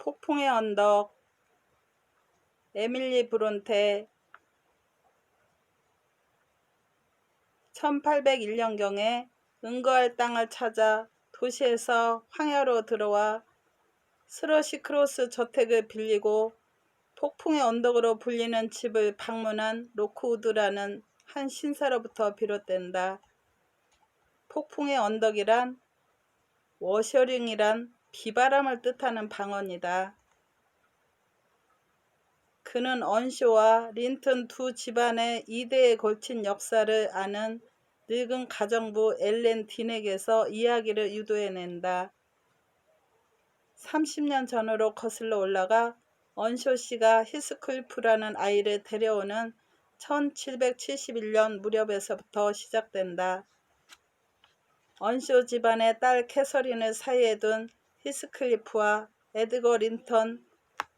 폭풍의 언덕, 에밀리 브론테. 1801년경에 은거할 땅을 찾아 도시에서 황야로 들어와 스러시 크로스 저택을 빌리고 폭풍의 언덕으로 불리는 집을 방문한 로크우드라는 한 신사로부터 비롯된다. 폭풍의 언덕이란 워셔링이란 비바람을 뜻하는 방언이다. 그는 언쇼와 린턴 두 집안의 2대에 걸친 역사를 아는 늙은 가정부 엘렌 딘에게서 이야기를 유도해낸다. 30년 전으로 거슬러 올라가 언쇼 씨가 히스클리프라는 아이를 데려오는 1771년 무렵에서부터 시작된다. 언쇼 집안의 딸 캐서린을 사이에 둔 히스클리프와 에드거 린턴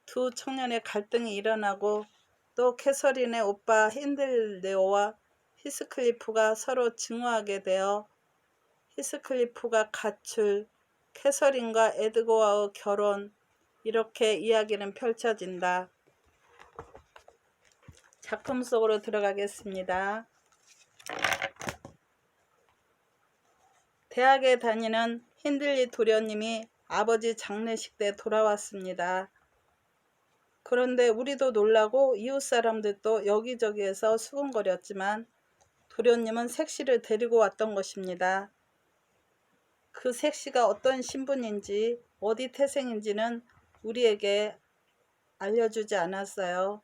두 청년의 갈등이 일어나고 또 캐서린의 오빠 힌들레오와 히스클리프가 서로 증오하게 되어 히스클리프가 가출, 캐서린과 에드거와의 결혼, 이렇게 이야기는 펼쳐진다. 작품 속으로 들어가겠습니다. 대학에 다니는 힌들리 도련님이 아버지 장례식 때 돌아왔습니다. 그런데 우리도 놀라고 이웃 사람들도 여기저기에서 수군거렸지만 도련님은 색시를 데리고 왔던 것입니다. 그 색시가 어떤 신분인지 어디 태생인지는 우리에게 알려주지 않았어요.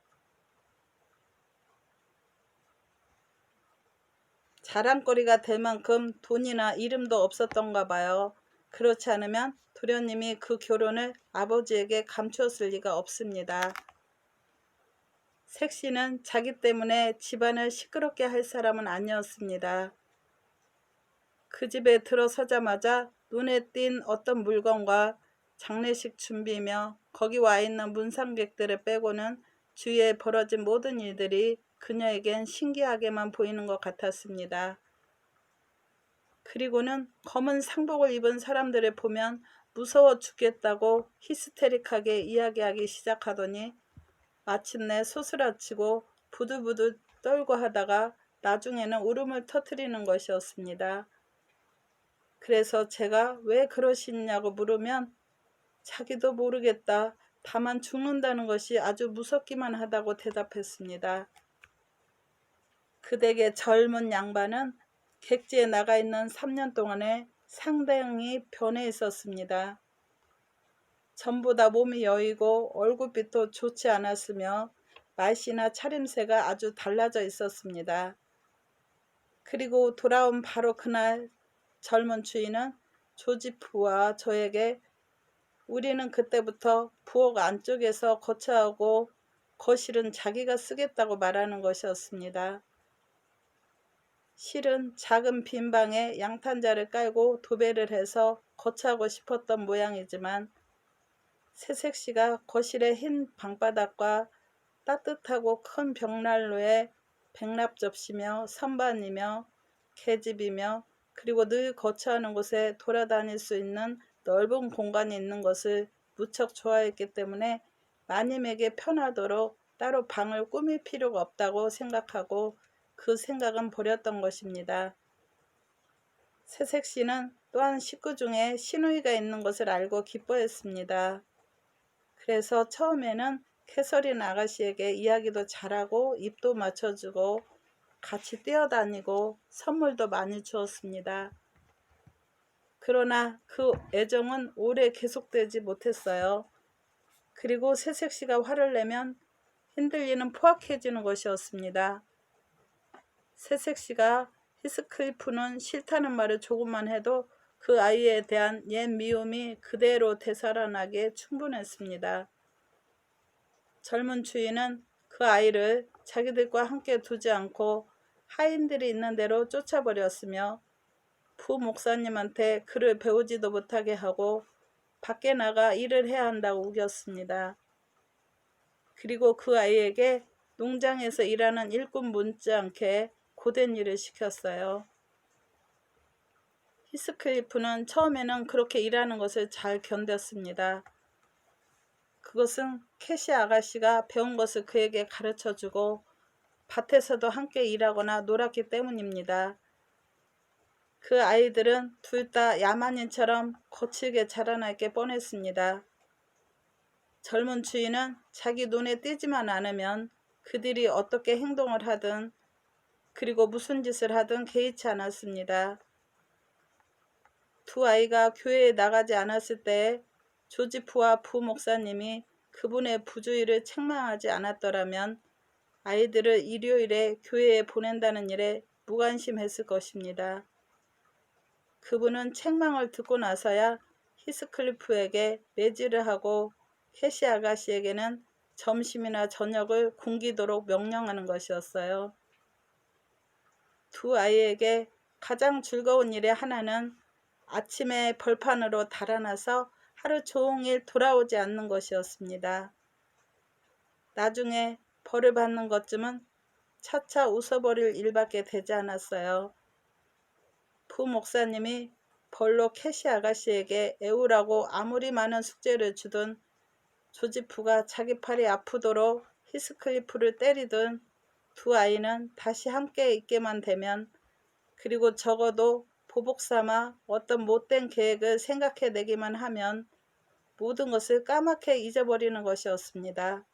자랑거리가 될 만큼 돈이나 이름도 없었던가 봐요. 그렇지 않으면 도련님이 그 결혼을 아버지에게 감추었을 리가 없습니다. 색시는 자기 때문에 집안을 시끄럽게 할 사람은 아니었습니다. 그 집에 들어서자마자 눈에 띈 어떤 물건과 장례식 준비며 거기 와 있는 문상객들을 빼고는 주위에 벌어진 모든 일들이 그녀에겐 신기하게만 보이는 것 같았습니다. 그리고는 검은 상복을 입은 사람들을 보면 무서워 죽겠다고 히스테릭하게 이야기하기 시작하더니 마침내 소스라치고 부들부들 떨고 하다가 나중에는 울음을 터뜨리는 것이었습니다. 그래서 제가 왜 그러시냐고 물으면 자기도 모르겠다. 다만 죽는다는 것이 아주 무섭기만 하다고 대답했습니다. 그 댁의 젊은 양반은 객지에 나가 있는 3년 동안에 상당히 변해 있었습니다. 전부 다 몸이 여이고 얼굴빛도 좋지 않았으며 말씨나 차림새가 아주 달라져 있었습니다. 그리고 돌아온 바로 그날 젊은 주인은 조지프와 저에게 우리는 그때부터 부엌 안쪽에서 거처하고 거실은 자기가 쓰겠다고 말하는 것이었습니다. 실은 작은 빈 방에 양탄자를 깔고 도배를 해서 거처하고 싶었던 모양이지만 새색시가 거실의 흰 방바닥과 따뜻하고 큰 벽난로에 백납 접시며 선반이며 계집이며 그리고 늘 거처하는 곳에 돌아다닐 수 있는 넓은 공간이 있는 것을 무척 좋아했기 때문에 마님에게 편하도록 따로 방을 꾸밀 필요가 없다고 생각하고 그 생각은 버렸던 것입니다. 새색시는 또한 식구 중에 시누이가 있는 것을 알고 기뻐했습니다. 그래서 처음에는 캐서린 아가씨에게 이야기도 잘하고 입도 맞춰주고 같이 뛰어다니고 선물도 많이 주었습니다. 그러나 그 애정은 오래 계속되지 못했어요. 그리고 새색시가 화를 내면 흔들리는 포악해지는 것이었습니다. 새색시가 히스클리프는 싫다는 말을 조금만 해도 그 아이에 대한 옛 미움이 그대로 되살아나기에 충분했습니다. 젊은 주인은 그 아이를 자기들과 함께 두지 않고 하인들이 있는 대로 쫓아버렸으며 부목사님한테 글을 배우지도 못하게 하고 밖에 나가 일을 해야 한다고 우겼습니다. 그리고 그 아이에게 농장에서 일하는 일꾼 못지않게 고된 일을 시켰어요. 히스클리프는 처음에는 그렇게 일하는 것을 잘 견뎠습니다. 그것은 캐시 아가씨가 배운 것을 그에게 가르쳐주고 밭에서도 함께 일하거나 놀았기 때문입니다. 그 아이들은 둘 다 야만인처럼 거칠게 자라날 게 뻔했습니다. 젊은 주인은 자기 눈에 띄지만 않으면 그들이 어떻게 행동을 하든 그리고 무슨 짓을 하든 개의치 않았습니다. 두 아이가 교회에 나가지 않았을 때 조지프와 부목사님이 그분의 부주의를 책망하지 않았더라면 아이들을 일요일에 교회에 보낸다는 일에 무관심했을 것입니다. 그분은 책망을 듣고 나서야 히스클리프에게 매질을 하고 캐시 아가씨에게는 점심이나 저녁을 굶기도록 명령하는 것이었어요. 두 아이에게 가장 즐거운 일의 하나는 아침에 벌판으로 달아나서 하루 종일 돌아오지 않는 것이었습니다. 나중에 벌을 받는 것쯤은 차차 웃어버릴 일밖에 되지 않았어요. 부목사님이 벌로 캐시 아가씨에게 애우라고 아무리 많은 숙제를 주든 조지프가 자기 팔이 아프도록 히스클리프를 때리든 두 아이는 다시 함께 있게만 되면 그리고 적어도 보복삼아 어떤 못된 계획을 생각해내기만 하면 모든 것을 까맣게 잊어버리는 것이었습니다.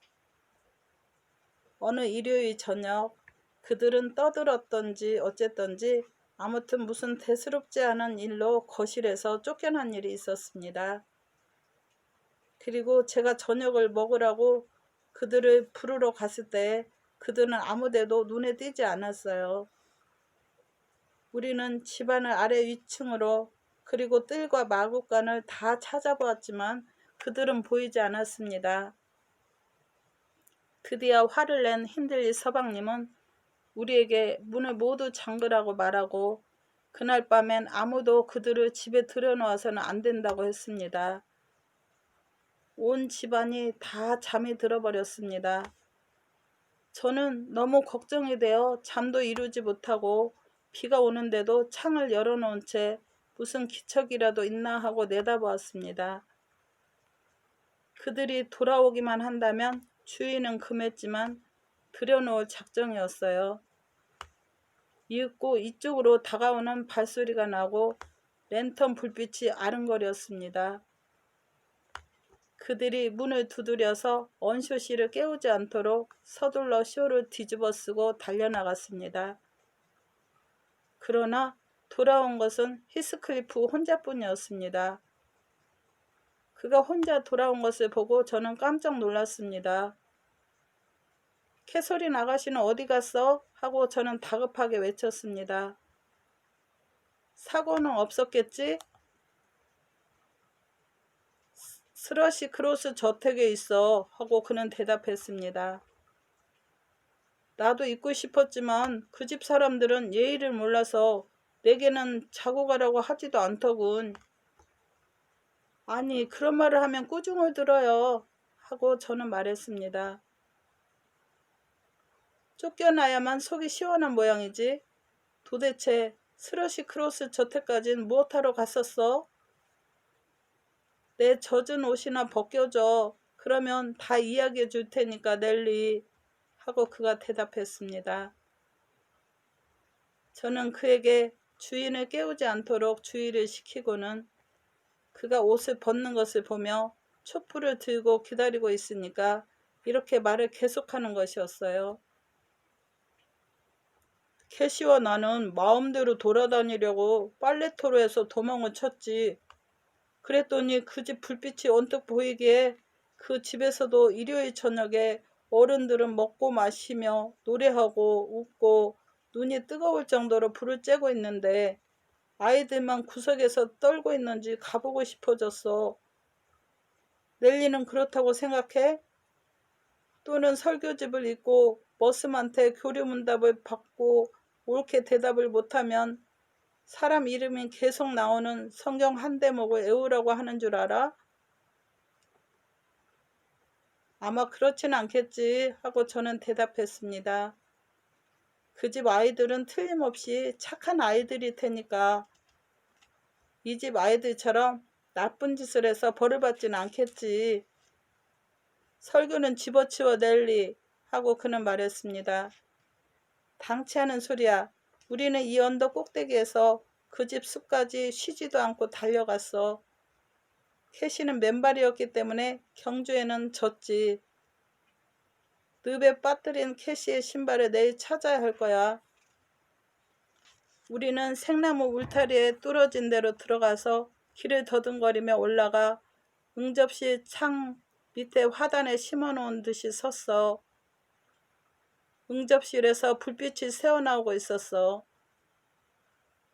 어느 일요일 저녁 그들은 떠들었던지 어쨌던지 아무튼 무슨 대수롭지 않은 일로 거실에서 쫓겨난 일이 있었습니다. 그리고 제가 저녁을 먹으라고 그들을 부르러 갔을 때 그들은 아무데도 눈에 띄지 않았어요. 우리는 집안을 아래 위층으로 그리고 뜰과 마구간을 다 찾아보았지만 그들은 보이지 않았습니다. 드디어 화를 낸 힌들리 서방님은 우리에게 문을 모두 잠그라고 말하고 그날 밤엔 아무도 그들을 집에 들여놓아서는 안 된다고 했습니다. 온 집안이 다 잠이 들어버렸습니다. 저는 너무 걱정이 되어 잠도 이루지 못하고 비가 오는데도 창을 열어놓은 채 무슨 기척이라도 있나 하고 내다보았습니다. 그들이 돌아오기만 한다면 주인은 금했지만 들여놓을 작정이었어요. 이윽고 이쪽으로 다가오는 발소리가 나고 랜턴 불빛이 아른거렸습니다. 그들이 문을 두드려서 언쇼 씨를 깨우지 않도록 서둘러 쇼를 뒤집어 쓰고 달려나갔습니다. 그러나 돌아온 것은 히스클리프 혼자뿐이었습니다. 그가 혼자 돌아온 것을 보고 저는 깜짝 놀랐습니다. 캐서린 아가씨는 어디 갔어? 하고 저는 다급하게 외쳤습니다. 사고는 없었겠지? 스러시 크로스 저택에 있어 하고 그는 대답했습니다. 나도 있고 싶었지만 그 집 사람들은 예의를 몰라서 내게는 자고 가라고 하지도 않더군. 아니 그런 말을 하면 꾸중을 들어요 하고 저는 말했습니다. 쫓겨나야만 속이 시원한 모양이지. 도대체 스러시 크로스 저택까진 무엇하러 갔었어? 내 젖은 옷이나 벗겨줘. 그러면 다 이야기해 줄 테니까 넬리 하고 그가 대답했습니다. 저는 그에게 주인을 깨우지 않도록 주의를 시키고는 그가 옷을 벗는 것을 보며 촛불을 들고 기다리고 있으니까 이렇게 말을 계속하는 것이었어요. 캐시와 나는 마음대로 돌아다니려고 빨래터로에서 도망을 쳤지. 그랬더니 그 집 불빛이 언뜻 보이기에 그 집에서도 일요일 저녁에 어른들은 먹고 마시며 노래하고 웃고 눈이 뜨거울 정도로 불을 쬐고 있는데 아이들만 구석에서 떨고 있는지 가보고 싶어졌어. 넬리는 그렇다고 생각해? 또는 설교집을 읽고 머슴한테 교류문답을 받고 옳게 대답을 못하면 사람 이름이 계속 나오는 성경 한 대목을 외우라고 하는 줄 알아? 아마 그렇지는 않겠지 하고 저는 대답했습니다. 그 집 아이들은 틀림없이 착한 아이들일 테니까 이 집 아이들처럼 나쁜 짓을 해서 벌을 받지는 않겠지. 설교는 집어치워 넬리 하고 그는 말했습니다. 당치 않은 소리야. 우리는 이 언덕 꼭대기에서 그 집 숲까지 쉬지도 않고 달려갔어. 캐시는 맨발이었기 때문에 경주에는 졌지. 늪에 빠뜨린 캐시의 신발을 내일 찾아야 할 거야. 우리는 생나무 울타리에 뚫어진 데로 들어가서 길을 더듬거리며 올라가 응접시 창 밑에 화단에 심어놓은 듯이 섰어. 응접실에서 불빛이 새어나오고 있었어.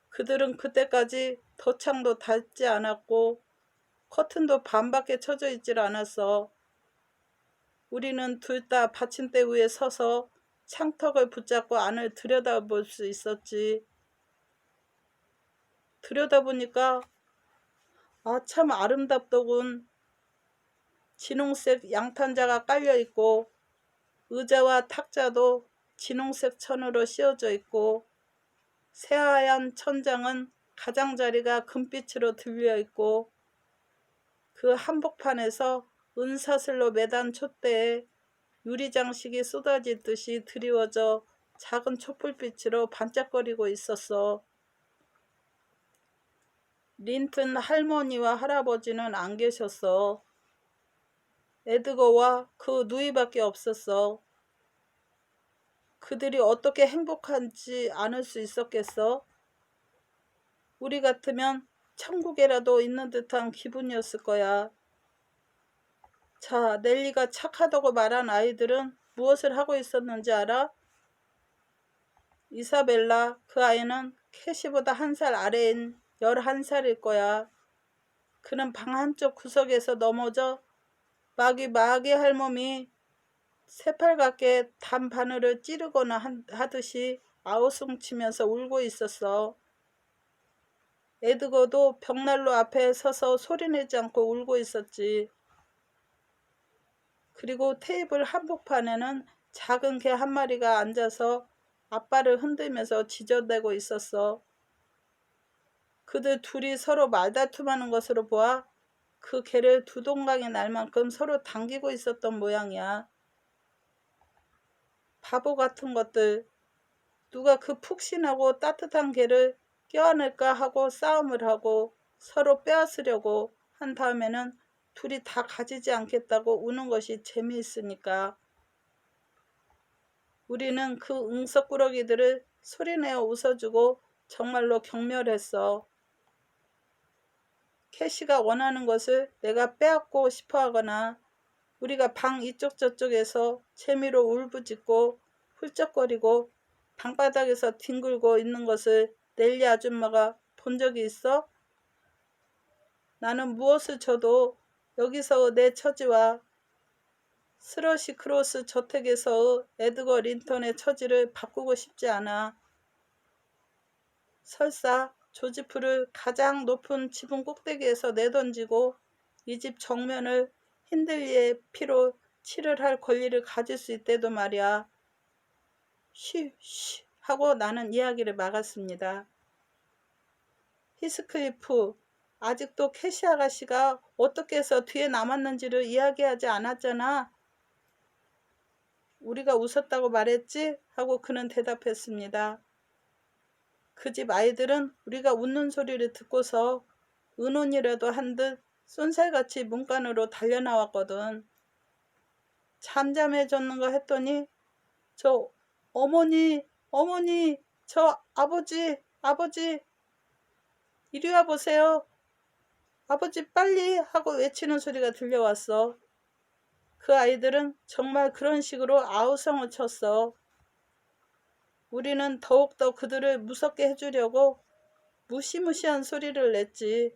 그들은 그때까지 덧창도 닫지 않았고 커튼도 반밖에 쳐져 있질 않았어. 우리는 둘 다 받침대 위에 서서 창턱을 붙잡고 안을 들여다볼 수 있었지. 들여다보니까 참 아름답더군. 진홍색 양탄자가 깔려있고 의자와 탁자도 진홍색 천으로 씌워져 있고 새하얀 천장은 가장자리가 금빛으로 들려있고 그 한복판에서 은사슬로 매단 촛대에 유리장식이 쏟아지듯이 드리워져 작은 촛불빛으로 반짝거리고 있었어. 린튼 할머니와 할아버지는 안 계셨어. 에드거와 그 누이밖에 없었어. 그들이 어떻게 행복한지 않을 수 있었겠어? 우리 같으면 천국에라도 있는 듯한 기분이었을 거야. 자, 넬리가 착하다고 말한 아이들은 무엇을 하고 있었는지 알아? 이사벨라, 그 아이는 캐시보다 1살 아래인 11살일 거야. 그는 방 한쪽 구석에서 넘어져 마귀 할멈이 새빨갛게 단 바늘을 찌르거나 하듯이 아우성치면서 울고 있었어. 에드거도 벽난로 앞에 서서 소리내지 않고 울고 있었지. 그리고 테이블 한복판에는 작은 개 한 마리가 앉아서 앞발을 흔들면서 지저대고 있었어. 그들 둘이 서로 말다툼하는 것으로 보아 그 개를 두 동강이 날 만큼 서로 당기고 있었던 모양이야. 바보 같은 것들. 누가 그 푹신하고 따뜻한 개를 껴안을까 하고 싸움을 하고 서로 빼앗으려고 한 다음에는 둘이 다 가지지 않겠다고 우는 것이 재미있으니까. 우리는 그 응석꾸러기들을 소리내어 웃어주고 정말로 경멸했어. 캐시가 원하는 것을 내가 빼앗고 싶어 하거나 우리가 방 이쪽 저쪽에서 재미로 울부짖고 훌쩍거리고 방바닥에서 뒹굴고 있는 것을 넬리 아줌마가 본 적이 있어? 나는 무엇을 줘도 여기서 내 처지와 스러시 크로스 저택에서 에드거 린턴의 처지를 바꾸고 싶지 않아. 설사 조지프를 가장 높은 지붕 꼭대기에서 내던지고 이 집 정면을 힌들리의 피로 칠을 할 권리를 가질 수 있대도 말이야. 쉬 하고 나는 이야기를 막았습니다. 히스클리프, 아직도 캐시 아가씨가 어떻게 해서 뒤에 남았는지를 이야기하지 않았잖아. 우리가 웃었다고 말했지? 하고 그는 대답했습니다. 그 집 아이들은 우리가 웃는 소리를 듣고서 은혼이라도 한 듯 쏜살같이 문간으로 달려나왔거든. 잠잠해졌는가 했더니 저 어머니, 저 아버지 이리 와 보세요. 아버지 빨리 하고 외치는 소리가 들려왔어. 그 아이들은 정말 그런 식으로 아우성을 쳤어. 우리는 더욱더 그들을 무섭게 해주려고 무시무시한 소리를 냈지.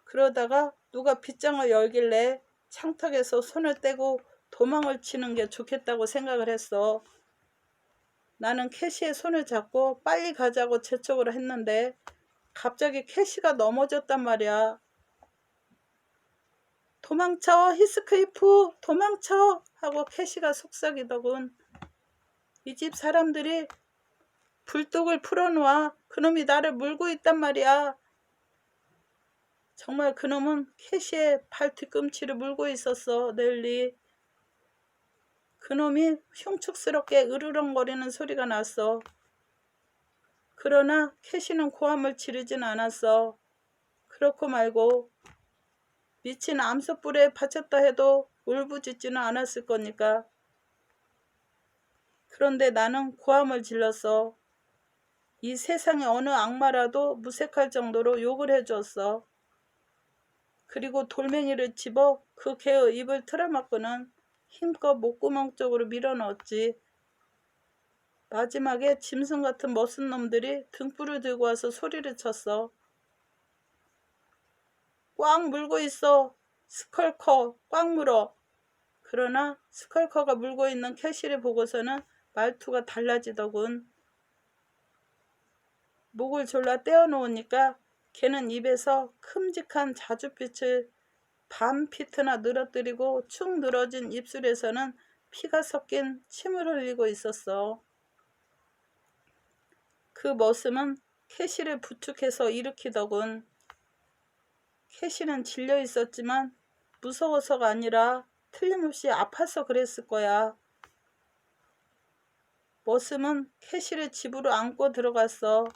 그러다가 누가 빗장을 열길래 창턱에서 손을 떼고 도망을 치는 게 좋겠다고 생각을 했어. 나는 캐시의 손을 잡고 빨리 가자고 재촉을 했는데 갑자기 캐시가 넘어졌단 말이야. 도망쳐, 히스클리프, 도망쳐 하고 캐시가 속삭이더군. 이 집 사람들이 불독을 풀어놓아 그놈이 나를 물고 있단 말이야. 정말 그놈은 캐시의 발 뒤꿈치를 물고 있었어. 넬리. 그놈이 흉측스럽게 으르렁거리는 소리가 났어. 그러나 캐시는 고함을 지르진 않았어. 그렇고 말고 미친 암석불에 바쳤다 해도 울부짖지는 않았을 거니까. 그런데 나는 고함을 질렀어. 이 세상의 어느 악마라도 무색할 정도로 욕을 해주었어. 그리고 돌멩이를 집어 그 개의 입을 틀어막고는 힘껏 목구멍 쪽으로 밀어넣었지. 마지막에 짐승 같은 멋진 놈들이 등불을 들고 와서 소리를 쳤어. 꽉 물고 있어. 스컬커 꽉 물어. 그러나 스컬커가 물고 있는 캐시를 보고서는 말투가 달라지더군. 목을 졸라 떼어놓으니까 걔는 입에서 큼직한 자주빛을 반피트나 늘어뜨리고 축 늘어진 입술에서는 피가 섞인 침을 흘리고 있었어. 그 머슴은 캐시를 부축해서 일으키더군. 캐시는 질려 있었지만 무서워서가 아니라 틀림없이 아파서 그랬을 거야. 머슴은 캐시를 집으로 안고 들어갔어.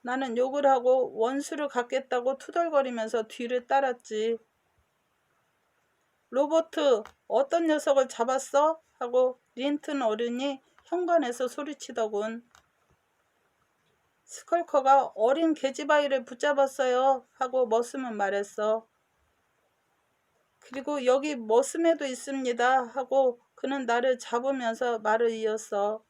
나는 욕을 하고 원수를 갖겠다고 투덜거리면서 뒤를 따랐지. 로버트, 어떤 녀석을 잡았어? 하고 린튼 어른이 현관에서 소리치더군. 스컬커가 어린 계집아이를 붙잡았어요 하고 머슴은 말했어. 그리고 여기 머슴애도 있습니다 하고 그는 나를 잡으면서 말을 이었어.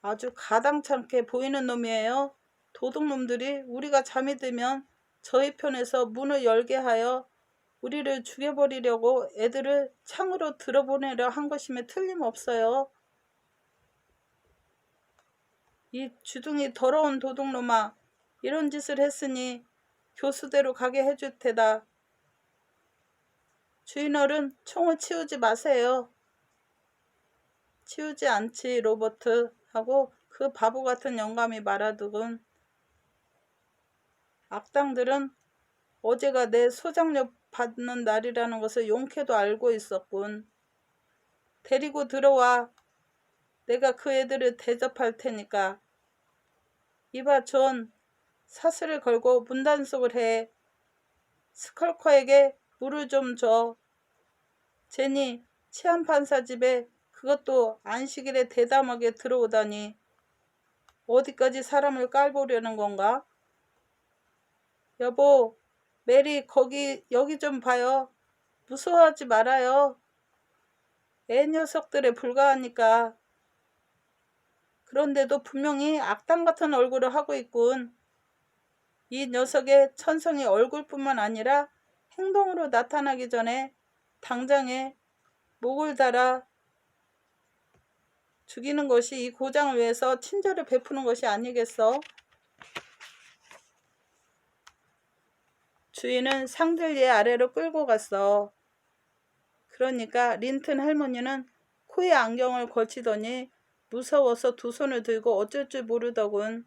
아주 가당찮게 보이는 놈이에요. 도둑놈들이 우리가 잠이 들면 저희 편에서 문을 열게 하여 우리를 죽여버리려고 애들을 창으로 들어보내려 한 것임에 틀림없어요. 이 주둥이 더러운 도둑놈아, 이런 짓을 했으니 교수대로 가게 해줄 테다. 주인어른, 총을 치우지 마세요. 치우지 않지, 로버트 하고 그 바보 같은 영감이 말하더군. 악당들은 어제가 내 소장료 받는 날이라는 것을 용케도 알고 있었군. 데리고 들어와. 내가 그 애들을 대접할 테니까. 이봐 존, 사슬을 걸고 문단속을 해. 스컬커에게 물을 좀 줘. 제니, 치안판사 집에 그것도 안식일에 대담하게 들어오다니. 어디까지 사람을 깔보려는 건가? 여보, 메리 여기 좀 봐요. 무서워하지 말아요. 애 녀석들에 불과하니까. 그런데도 분명히 악당 같은 얼굴을 하고 있군. 이 녀석의 천성이 얼굴뿐만 아니라 행동으로 나타나기 전에 당장에 목을 달아 죽이는 것이 이 고장을 위해서 친절을 베푸는 것이 아니겠어? 주인은 상들리에 아래로 끌고 갔어. 그러니까 린튼 할머니는 코에 안경을 걸치더니 무서워서 두 손을 들고 어쩔 줄 모르더군.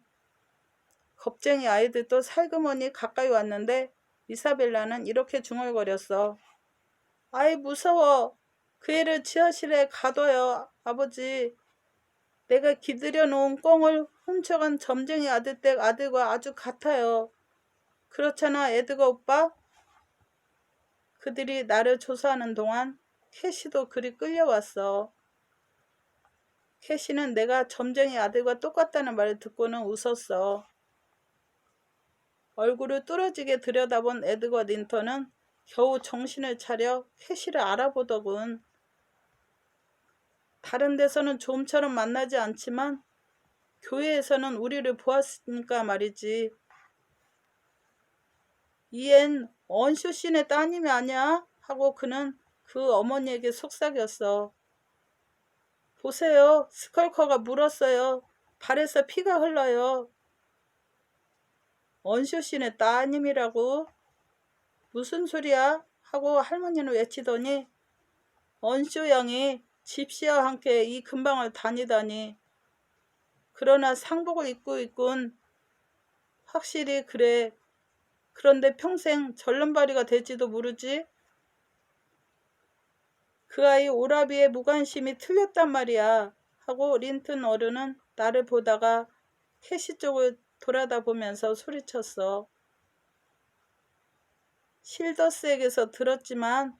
겁쟁이 아이들도 살그머니 가까이 왔는데 이사벨라는 이렇게 중얼거렸어. 아이 무서워. 그 애를 지하실에 가둬요. 아버지. 내가 기들여 놓은 꽁을 훔쳐간 점쟁이 아들댁 아들과 아주 같아요. 그렇잖아 에드거 오빠? 그들이 나를 조사하는 동안 캐시도 그리 끌려왔어. 캐시는 내가 점쟁이 아들과 똑같다는 말을 듣고는 웃었어. 얼굴을 뚫어지게 들여다본 에드거 린턴은 겨우 정신을 차려 캐시를 알아보더군. 다른 데서는 좀처럼 만나지 않지만 교회에서는 우리를 보았으니까 말이지. 이 앤 언쇼신의 따님이 아니야? 하고 그는 그 어머니에게 속삭였어. 보세요. 스컬커가 물었어요. 발에서 피가 흘러요. 언쇼신의 따님이라고? 무슨 소리야? 하고 할머니는 외치더니 언쇼 양이 집시와 함께 이 근방을 다니다니. 그러나 상복을 입고 있군. 확실히 그래. 그런데 평생 절름발이가 될지도 모르지. 그 아이 오라비의 무관심이 틀렸단 말이야 하고 린튼 어른은 나를 보다가 캐시 쪽을 돌아다 보면서 소리쳤어. 실더스에게서 들었지만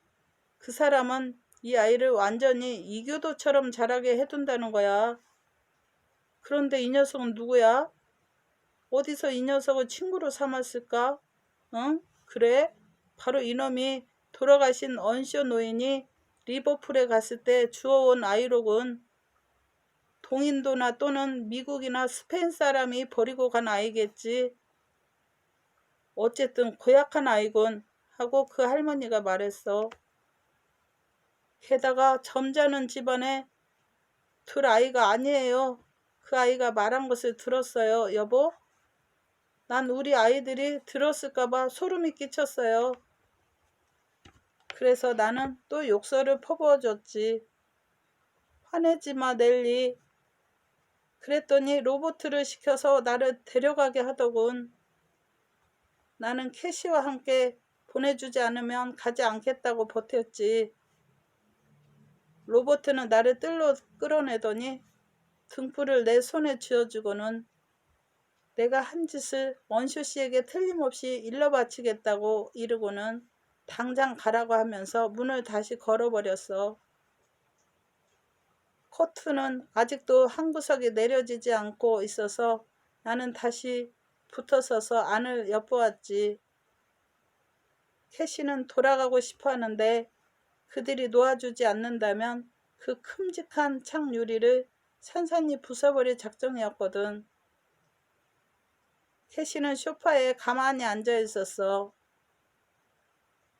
그 사람은 이 아이를 완전히 이교도처럼 자라게 해둔다는 거야. 그런데 이 녀석은 누구야? 어디서 이 녀석을 친구로 삼았을까? 응? 그래? 바로 이놈이 돌아가신 언쇼 노인이 리버풀에 갔을 때 주워온 아이로군. 동인도나 또는 미국이나 스페인 사람이 버리고 간 아이겠지. 어쨌든 고약한 아이군 하고 그 할머니가 말했어. 게다가 점잖은 집안에 둘 아이가 아니에요. 그 아이가 말한 것을 들었어요, 여보? 난 우리 아이들이 들었을까봐 소름이 끼쳤어요. 그래서 나는 또 욕설을 퍼부어줬지. 화내지마, 넬리. 그랬더니 로버트를 시켜서 나를 데려가게 하더군. 나는 캐시와 함께 보내주지 않으면 가지 않겠다고 버텼지. 로버트는 나를 뜰로 끌어내더니 등불을 내 손에 쥐어주고는 내가 한 짓을 원쇼 씨에게 틀림없이 일러바치겠다고 이르고는 당장 가라고 하면서 문을 다시 걸어버렸어. 커튼은 아직도 한 구석이 내려지지 않고 있어서 나는 다시 붙어서서 안을 엿보았지. 캐시는 돌아가고 싶어 하는데 그들이 놓아주지 않는다면 그 큼직한 창 유리를 산산히 부숴버릴 작정이었거든. 캐시는 소파에 가만히 앉아 있었어.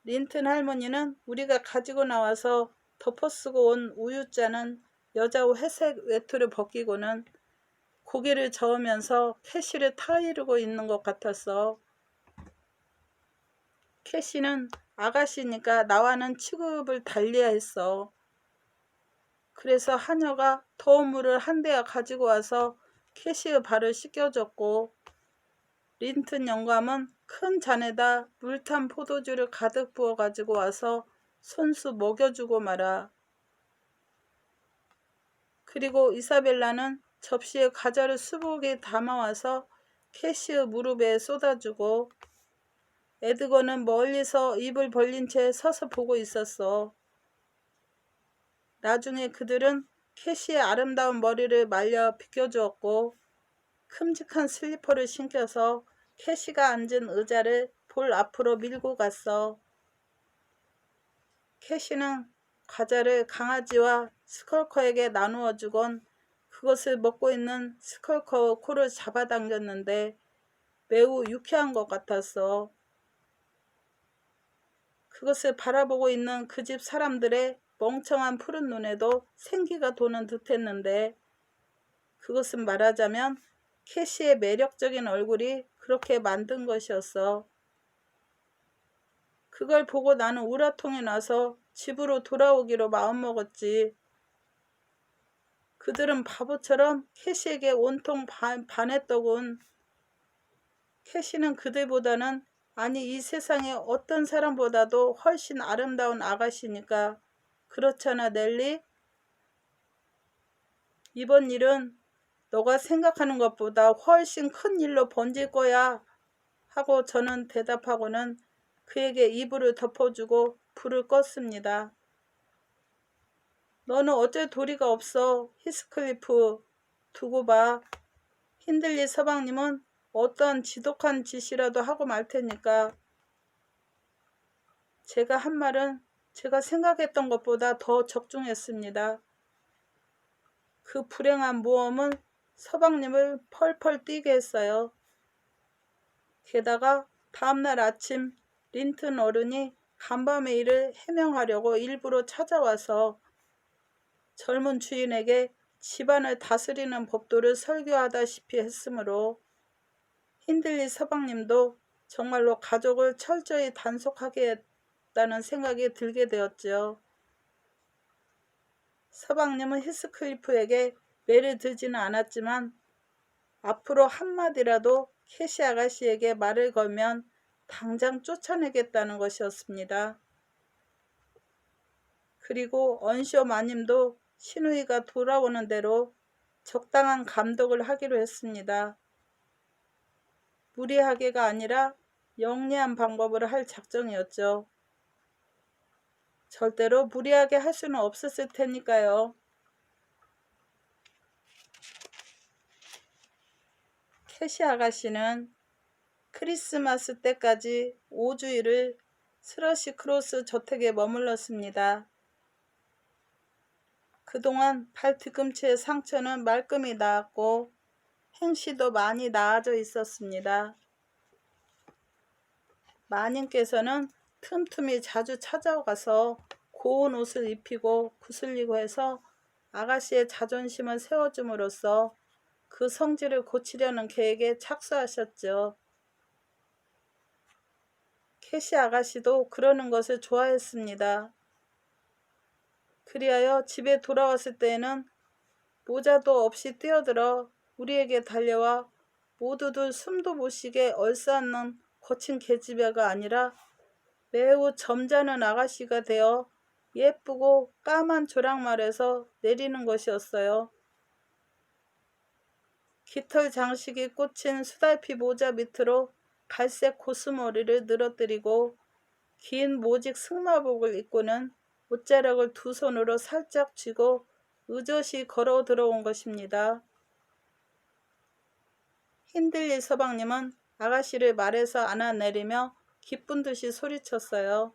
린튼 할머니는 우리가 가지고 나와서 덮어쓰고 온 우유잔은 여자 회색 외투를 벗기고는 고개를 저으면서 캐시를 타이르고 있는 것 같았어. 캐시는 아가씨니까 나와는 취급을 달리야 했어. 그래서 하녀가 더운 물을 한 대야 가지고 와서 캐시의 발을 씻겨줬고 린튼 영감은 큰 잔에다 물탄 포도주를 가득 부어 가지고 와서 손수 먹여주고 말아. 그리고 이사벨라는 접시에 과자를 수북이 담아와서 캐시의 무릎에 쏟아주고 에드거는 멀리서 입을 벌린 채 서서 보고 있었어. 나중에 그들은 캐시의 아름다운 머리를 말려 빗겨주었고 큼직한 슬리퍼를 신겨서 캐시가 앉은 의자를 볼 앞으로 밀고 갔어. 캐시는 과자를 강아지와 스컬커에게 나누어 주곤 그것을 먹고 있는 스컬커의 코를 잡아당겼는데 매우 유쾌한 것 같았어. 그것을 바라보고 있는 그 집 사람들의 멍청한 푸른 눈에도 생기가 도는 듯했는데 그것은 말하자면 캐시의 매력적인 얼굴이 그렇게 만든 것이었어. 그걸 보고 나는 우라통이 나서 집으로 돌아오기로 마음먹었지. 그들은 바보처럼 캐시에게 온통 반했더군. 캐시는 그들보다는 아니 이 세상에 어떤 사람보다도 훨씬 아름다운 아가씨니까. 그렇잖아 넬리? 이번 일은 너가 생각하는 것보다 훨씬 큰 일로 번질 거야 하고 저는 대답하고는 그에게 이불을 덮어주고 불을 껐습니다. 너는 어쩔 도리가 없어. 히스클리프 두고 봐. 힌들리 서방님은 어떤 지독한 짓이라도 하고 말 테니까. 제가 한 말은 제가 생각했던 것보다 더 적중했습니다. 그 불행한 모험은 서방님을 펄펄 뛰게 했어요. 게다가 다음날 아침 린튼 어른이 간밤의 일을 해명하려고 일부러 찾아와서 젊은 주인에게 집안을 다스리는 법도를 설교하다시피 했으므로 힌들리 서방님도 정말로 가족을 철저히 단속하겠다는 생각이 들게 되었지요. 서방님은 히스클리프에게 매를 들지는 않았지만 앞으로 한마디라도 캐시 아가씨에게 말을 걸면 당장 쫓아내겠다는 것이었습니다. 그리고 언쇼 마님도 신우이가 돌아오는 대로 적당한 감독을 하기로 했습니다. 무리하게가 아니라 영리한 방법으로 할 작정이었죠. 절대로 무리하게 할 수는 없었을 테니까요. 캐시 아가씨는 크리스마스 때까지 5주일을 스러시 크로스 저택에 머물렀습니다. 그동안 발 뒤꿈치의 상처는 말끔히 나았고 행시도 많이 나아져 있었습니다. 마님께서는 틈틈이 자주 찾아가서 고운 옷을 입히고 구슬리고 해서 아가씨의 자존심을 세워줌으로써 그 성질을 고치려는 계획에 착수하셨죠. 캐시 아가씨도 그러는 것을 좋아했습니다. 그리하여 집에 돌아왔을 때에는 모자도 없이 뛰어들어 우리에게 달려와 모두들 숨도 못 쉬게 얼싸안는 거친 계집애가 아니라 매우 점잖은 아가씨가 되어 예쁘고 까만 조랑말에서 내리는 것이었어요. 깃털 장식이 꽂힌 수달피 모자 밑으로 갈색 고스머리를 늘어뜨리고 긴 모직 승마복을 입고는 옷자락을 두 손으로 살짝 쥐고 의젓이 걸어 들어온 것입니다. 힌들리 서방님은 아가씨를 말에서 안아내리며 기쁜 듯이 소리쳤어요.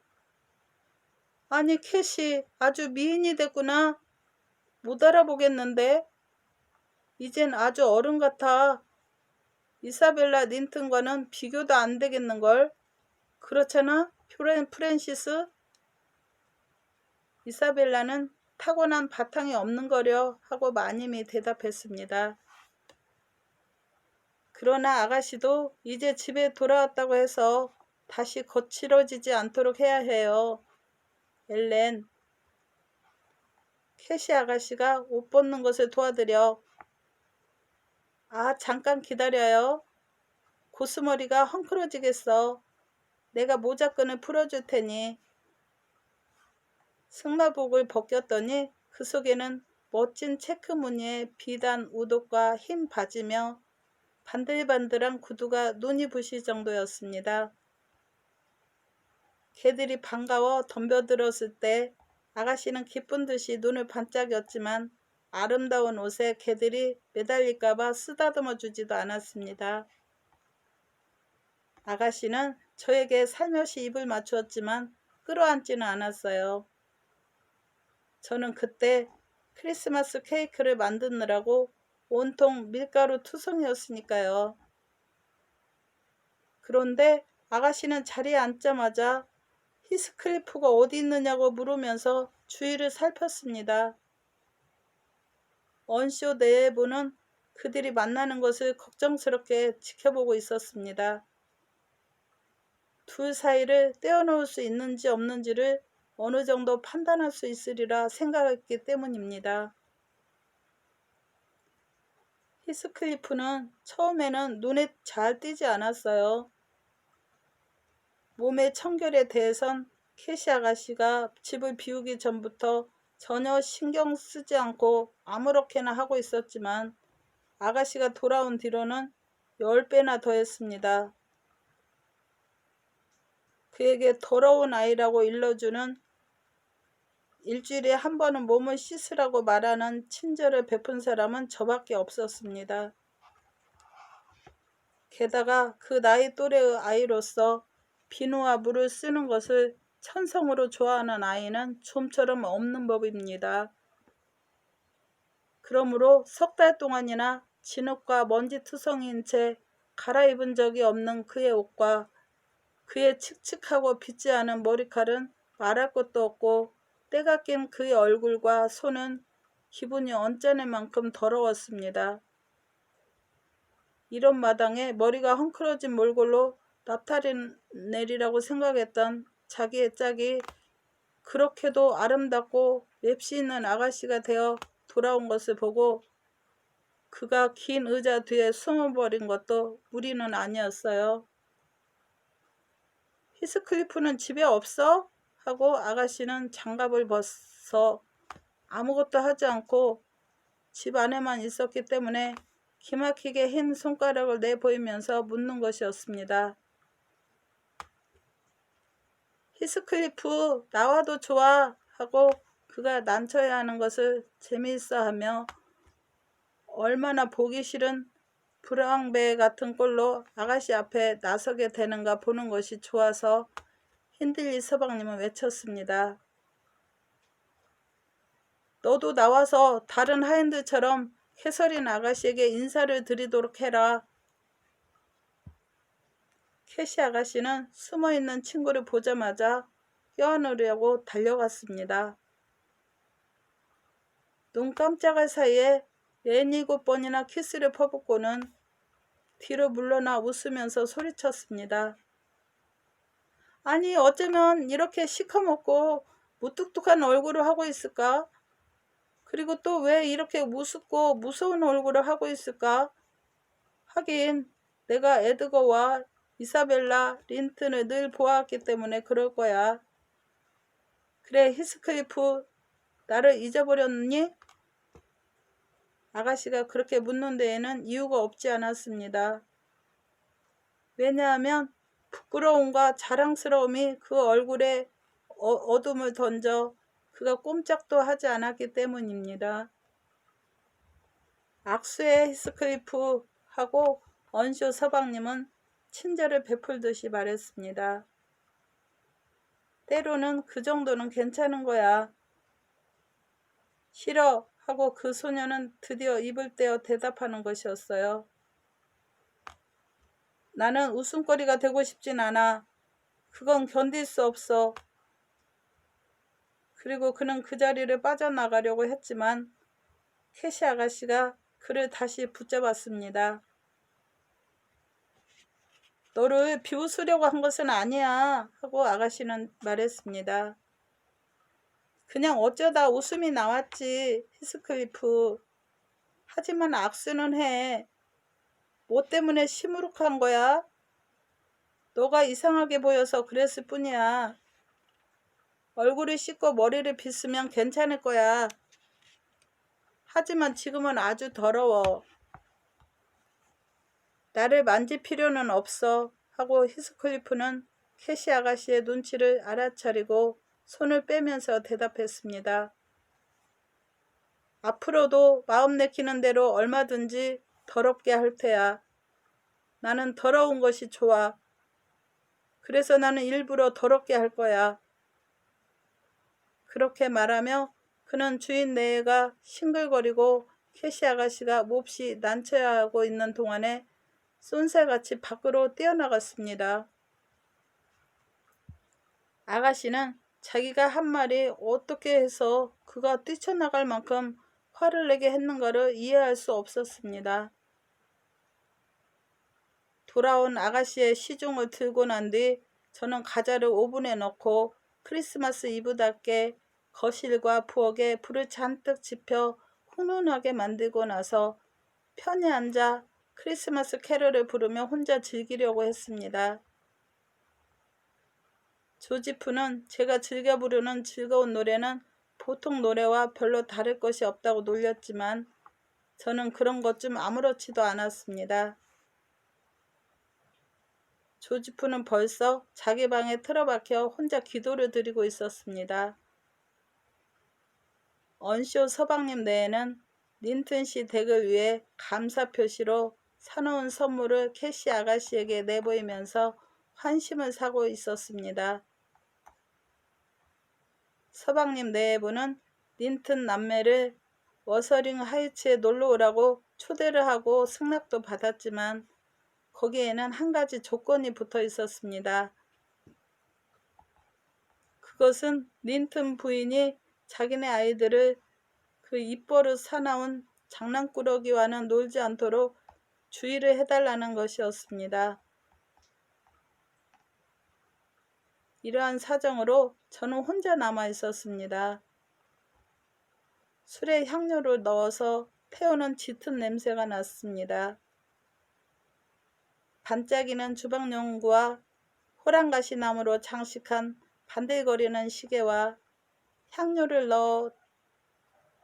아니 캐시 아주 미인이 됐구나. 못 알아보겠는데. 이젠 아주 어른 같아. 이사벨라 닌튼과는 비교도 안 되겠는걸. 그렇잖아 프랜시스? 이사벨라는 타고난 바탕이 없는 거려 하고 마님이 대답했습니다. 그러나 아가씨도 이제 집에 돌아왔다고 해서 다시 거칠어지지 않도록 해야 해요. 엘렌. 캐시 아가씨가 옷 벗는 것을 도와드려. 아 잠깐 기다려요. 고스머리가 헝클어지겠어. 내가 모자끈을 풀어줄 테니. 승마복을 벗겼더니 그 속에는 멋진 체크 무늬의 비단 우옷과 흰 바지며 반들반들한 구두가 눈이 부실 정도였습니다. 개들이 반가워 덤벼들었을 때 아가씨는 기쁜 듯이 눈을 반짝였지만 아름다운 옷에 개들이 매달릴까봐 쓰다듬어 주지도 않았습니다. 아가씨는 저에게 살며시 입을 맞추었지만 끌어안지는 않았어요. 저는 그때 크리스마스 케이크를 만드느라고 온통 밀가루 투성이었으니까요. 그런데 아가씨는 자리에 앉자마자 히스클리프가 어디 있느냐고 물으면서 주위를 살폈습니다. 언쇼 내부는 그들이 만나는 것을 걱정스럽게 지켜보고 있었습니다. 둘 사이를 떼어놓을 수 있는지 없는지를 어느 정도 판단할 수 있으리라 생각했기 때문입니다. 히스클리프는 처음에는 눈에 잘 띄지 않았어요. 몸의 청결에 대해선 캐시 아가씨가 집을 비우기 전부터 전혀 신경 쓰지 않고 아무렇게나 하고 있었지만 아가씨가 돌아온 뒤로는 10배나 더했습니다. 그에게 더러운 아이라고 일러주는 일주일에 한 번은 몸을 씻으라고 말하는 친절을 베푼 사람은 저밖에 없었습니다. 게다가 그 나이 또래의 아이로서 비누와 물을 쓰는 것을 천성으로 좋아하는 아이는 좀처럼 없는 법입니다. 그러므로 석 달 동안이나 진흙과 먼지투성이인 채 갈아입은 적이 없는 그의 옷과 그의 칙칙하고 빗지 않은 머리칼은 말할 것도 없고 때가 낀 그의 얼굴과 손은 기분이 언짢을 만큼 더러웠습니다. 이런 마당에 머리가 헝클어진 몰골로 나타내리라고 생각했던 자기의 짝이 그렇게도 아름답고 맵시 있는 아가씨가 되어 돌아온 것을 보고 그가 긴 의자 뒤에 숨어버린 것도 무리는 아니었어요. 히스클리프는 집에 없어? 하고 아가씨는 장갑을 벗어 아무것도 하지 않고 집 안에만 있었기 때문에 기막히게 흰 손가락을 내보이면서 묻는 것이었습니다. 히스클리프, 나와도 좋아 하고 그가 난처해 하는 것을 재미있어 하며 얼마나 보기 싫은 불황배 같은 꼴로 아가씨 앞에 나서게 되는가 보는 것이 좋아서 힌들리 서방님은 외쳤습니다. 너도 나와서 다른 하인들처럼 캐서린 아가씨에게 인사를 드리도록 해라. 캐시 아가씨는 숨어있는 친구를 보자마자 껴안으려고 달려갔습니다. 눈 깜짝할 사이에 47번이나 키스를 퍼붓고는 뒤로 물러나 웃으면서 소리쳤습니다. 아니 어쩌면 이렇게 시커멓고 무뚝뚝한 얼굴을 하고 있을까? 그리고 또 왜 이렇게 우습고 무서운 얼굴을 하고 있을까? 하긴 내가 에드거와 이사벨라 린튼을 늘 보아왔기 때문에 그럴 거야. 그래 히스클리프, 나를 잊어버렸니? 아가씨가 그렇게 묻는 데에는 이유가 없지 않았습니다. 왜냐하면 부끄러움과 자랑스러움이 그 얼굴에 어둠을 던져 그가 꼼짝도 하지 않았기 때문입니다. 악수의 히스클리프 하고 언쇼 서방님은 친절을 베풀듯이 말했습니다. 때로는 그 정도는 괜찮은 거야. 싫어 하고 그 소녀는 드디어 입을 떼어 대답하는 것이었어요. 나는 웃음거리가 되고 싶진 않아. 그건 견딜 수 없어. 그리고 그는 그 자리를 빠져나가려고 했지만 캐시 아가씨가 그를 다시 붙잡았습니다. 너를 비웃으려고 한 것은 아니야 하고 아가씨는 말했습니다. 그냥 어쩌다 웃음이 나왔지 히스클리프. 하지만 악수는 해. 뭐 때문에 시무룩한 거야? 너가 이상하게 보여서 그랬을 뿐이야. 얼굴을 씻고 머리를 빗으면 괜찮을 거야. 하지만 지금은 아주 더러워. 나를 만질 필요는 없어 하고 히스클리프는 캐시 아가씨의 눈치를 알아차리고 손을 빼면서 대답했습니다. 앞으로도 마음 내키는 대로 얼마든지 더럽게 할 테야. 나는 더러운 것이 좋아. 그래서 나는 일부러 더럽게 할 거야. 그렇게 말하며 그는 주인 내외가 싱글거리고 캐시 아가씨가 몹시 난처해하고 있는 동안에 쏜살같이 밖으로 뛰어나갔습니다. 아가씨는 자기가 한 말이 어떻게 해서 그가 뛰쳐나갈 만큼 화를 내게 했는가를 이해할 수 없었습니다. 돌아온 아가씨의 시중을 들고 난 뒤 저는 과자를 오븐에 넣고 크리스마스 이브답게 거실과 부엌에 불을 잔뜩 지펴 훈훈하게 만들고 나서 편히 앉아 크리스마스 캐럴을 부르며 혼자 즐기려고 했습니다. 조지프는 제가 즐겨 부르는 즐거운 노래는 보통 노래와 별로 다를 것이 없다고 놀렸지만 저는 그런 것 좀 아무렇지도 않았습니다. 조지프는 벌써 자기 방에 틀어박혀 혼자 기도를 드리고 있었습니다. 언쇼 서방님 내에는 린튼씨 댁을 위해 감사 표시로 사놓은 선물을 캐시 아가씨에게 내보이면서 환심을 사고 있었습니다. 서방님 내부는 린튼 남매를 워서링 하이츠에 놀러오라고 초대를 하고 승낙도 받았지만 거기에는 한 가지 조건이 붙어 있었습니다. 그것은 린튼 부인이 자기네 아이들을 그 입버릇 사나운 장난꾸러기와는 놀지 않도록 주의를 해달라는 것이었습니다. 이러한 사정으로 저는 혼자 남아 있었습니다. 술에 향료를 넣어서 태우는 짙은 냄새가 났습니다. 반짝이는 주방용구와 호랑가시 나무로 장식한 반들거리는 시계와 향료를 넣어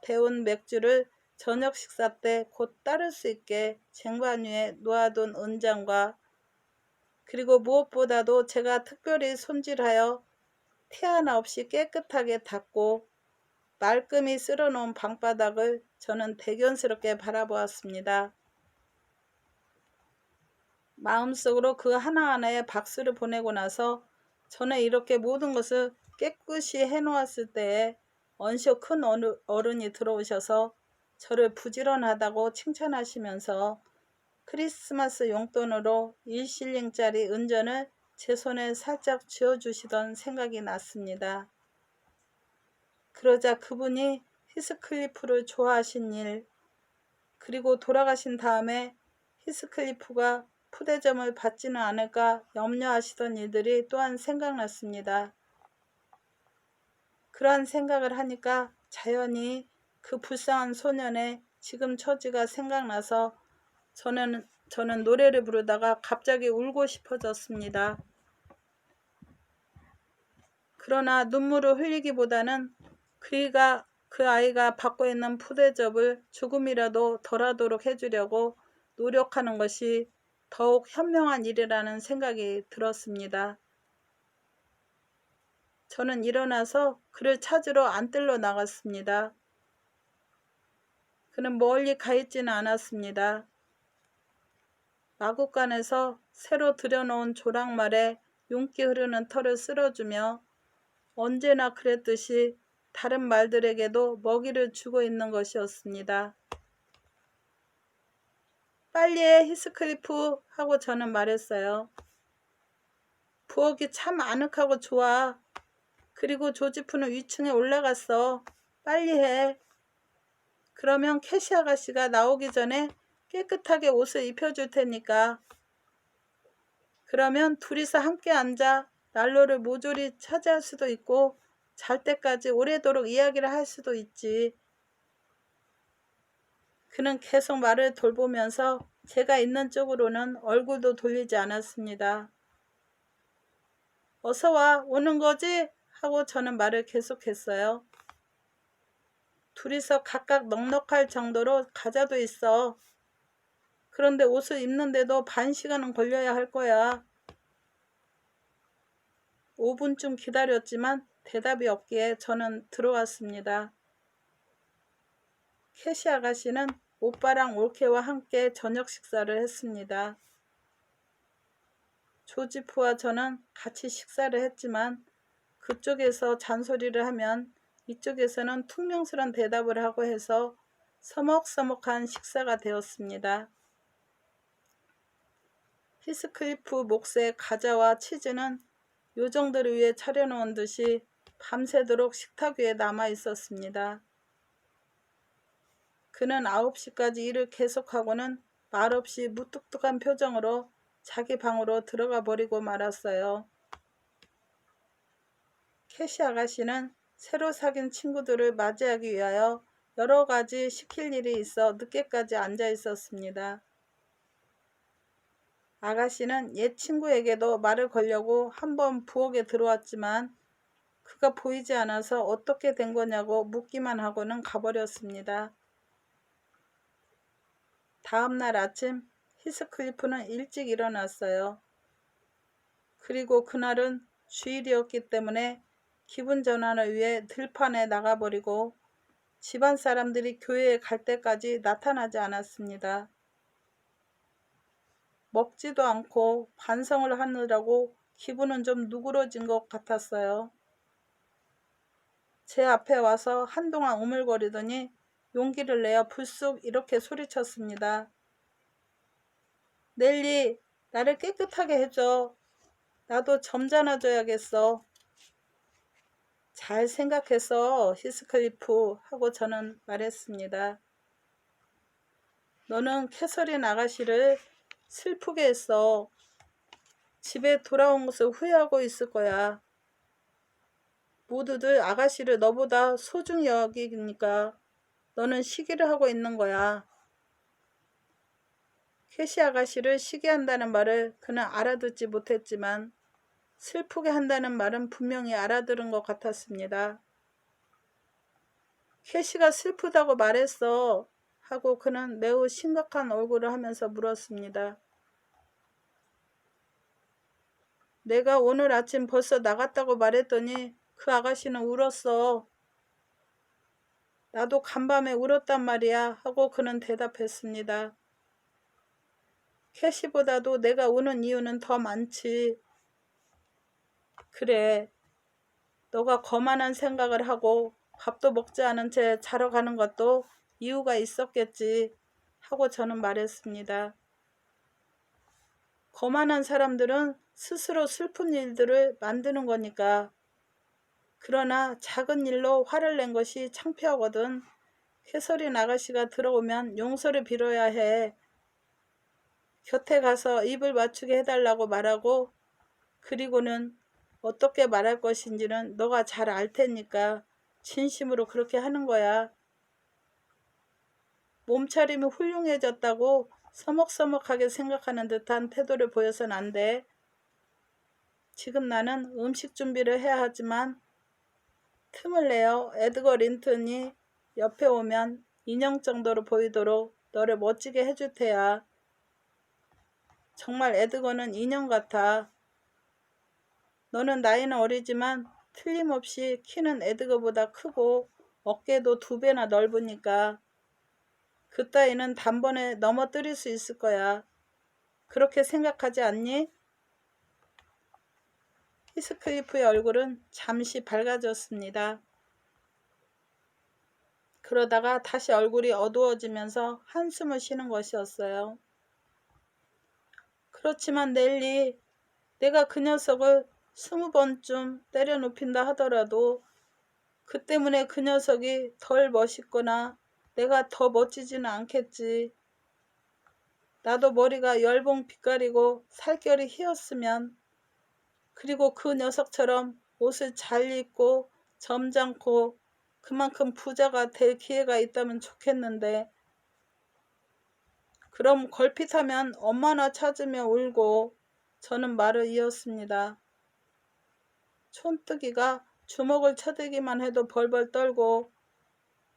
데운 맥주를 저녁 식사 때 곧 따를 수 있게 쟁반 위에 놓아둔 은장과, 그리고 무엇보다도 제가 특별히 손질하여 티 하나 없이 깨끗하게 닦고 말끔히 쓸어놓은 방바닥을 저는 대견스럽게 바라보았습니다. 마음속으로 그 하나하나에 박수를 보내고 나서 저는 이렇게 모든 것을 깨끗이 해놓았을 때에 언쇼 큰 어른이 들어오셔서 저를 부지런하다고 칭찬하시면서 크리스마스 용돈으로 1실링짜리 은전을 제 손에 살짝 쥐어주시던 생각이 났습니다. 그러자 그분이 히스클리프를 좋아하신 일, 그리고 돌아가신 다음에 히스클리프가 푸대점을 받지는 않을까 염려하시던 일들이 또한 생각났습니다. 그러한 생각을 하니까 자연히 그 불쌍한 소년의 지금 처지가 생각나서 저는 노래를 부르다가 갑자기 울고 싶어졌습니다. 그러나 눈물을 흘리기보다는 그 아이가 받고 있는 푸대접을 조금이라도 덜하도록 해주려고 노력하는 것이 더욱 현명한 일이라는 생각이 들었습니다. 저는 일어나서 그를 찾으러 안뜰로 나갔습니다. 그는 멀리 가 있지는 않았습니다. 마구간에서 새로 들여놓은 조랑말에 윤기 흐르는 털을 쓸어주며 언제나 그랬듯이 다른 말들에게도 먹이를 주고 있는 것이었습니다. 빨리 해, 히스클리프 하고 저는 말했어요. 부엌이 참 아늑하고 좋아. 그리고 조지프는 위층에 올라갔어. 빨리 해. 그러면 캐시 아가씨가 나오기 전에 깨끗하게 옷을 입혀줄 테니까. 그러면 둘이서 함께 앉아 난로를 모조리 차지할 수도 있고 잘 때까지 오래도록 이야기를 할 수도 있지. 그는 계속 말을 돌보면서 제가 있는 쪽으로는 얼굴도 돌리지 않았습니다. 어서 와, 오는 거지? 하고 저는 말을 계속했어요. 둘이서 각각 넉넉할 정도로 과자도 있어. 그런데 옷을 입는데도 반 시간은 걸려야 할 거야. 5분쯤 기다렸지만 대답이 없기에 저는 들어왔습니다. 캐시 아가씨는 오빠랑 올케와 함께 저녁 식사를 했습니다. 조지프와 저는 같이 식사를 했지만 그쪽에서 잔소리를 하면 이쪽에서는 퉁명스런 대답을 하고 해서 서먹서먹한 식사가 되었습니다. 히스클리프 몫의 과자와 치즈는 요정들을 위해 차려놓은 듯이 밤새도록 식탁 위에 남아 있었습니다. 그는 9시까지 일을 계속하고는 말없이 무뚝뚝한 표정으로 자기 방으로 들어가 버리고 말았어요. 캐시 아가씨는 새로 사귄 친구들을 맞이하기 위하여 여러 가지 시킬 일이 있어 늦게까지 앉아 있었습니다. 아가씨는 옛 친구에게도 말을 걸려고 한번 부엌에 들어왔지만 그가 보이지 않아서 어떻게 된 거냐고 묻기만 하고는 가버렸습니다. 다음날 아침 히스클리프는 일찍 일어났어요. 그리고 그날은 주일이었기 때문에 기분 전환을 위해 들판에 나가버리고 집안 사람들이 교회에 갈 때까지 나타나지 않았습니다. 먹지도 않고 반성을 하느라고 기분은 좀 누그러진 것 같았어요. 제 앞에 와서 한동안 우물거리더니 용기를 내어 불쑥 이렇게 소리쳤습니다. 넬리, 나를 깨끗하게 해줘. 나도 점잖아져야겠어. 잘 생각했어, 히스클리프 하고 저는 말했습니다. 너는 캐서린 아가씨를 슬프게 했어. 집에 돌아온 것을 후회하고 있을 거야. 모두들 아가씨를 너보다 소중히 여기니까 너는 시기를 하고 있는 거야. 캐시 아가씨를 시기한다는 말을 그는 알아듣지 못했지만 슬프게 한다는 말은 분명히 알아들은 것 같았습니다. 캐시가 슬프다고 말했어 하고 그는 매우 심각한 얼굴을 하면서 물었습니다. 내가 오늘 아침 벌써 나갔다고 말했더니 그 아가씨는 울었어. 나도 간밤에 울었단 말이야 하고 그는 대답했습니다. 캐시보다도 내가 우는 이유는 더 많지. 그래, 너가 거만한 생각을 하고 밥도 먹지 않은 채 자러 가는 것도 이유가 있었겠지 하고 저는 말했습니다. 거만한 사람들은 스스로 슬픈 일들을 만드는 거니까. 그러나 작은 일로 화를 낸 것이 창피하거든. 캐서린 아가씨가 들어오면 용서를 빌어야 해. 곁에 가서 입을 맞추게 해달라고 말하고 그리고는 어떻게 말할 것인지는 너가 잘 알 테니까 진심으로 그렇게 하는 거야. 몸차림이 훌륭해졌다고 서먹서먹하게 생각하는 듯한 태도를 보여선 안 돼. 지금 나는 음식 준비를 해야 하지만 틈을 내어 에드거 린턴이 옆에 오면 인형 정도로 보이도록 너를 멋지게 해줄 테야. 정말 에드거는 인형 같아. 너는 나이는 어리지만 틀림없이 키는 에드거보다 크고 어깨도 2배나 넓으니까 그 따위는 단번에 넘어뜨릴 수 있을 거야. 그렇게 생각하지 않니? 히스클리프의 얼굴은 잠시 밝아졌습니다. 그러다가 다시 얼굴이 어두워지면서 한숨을 쉬는 것이었어요. 그렇지만 넬리, 내가 그 녀석을 20번쯤 때려 눕힌다 하더라도 그 때문에 그 녀석이 덜 멋있거나 내가 더 멋지지는 않겠지. 나도 머리가 열봉 빛깔이고 살결이 희었으면 그리고 그 녀석처럼 옷을 잘 입고 점잖고 그만큼 부자가 될 기회가 있다면 좋겠는데 그럼 걸핏하면 엄마나 찾으며 울고 저는 말을 이었습니다. 촌뜨기가 주먹을 쳐대기만 해도 벌벌 떨고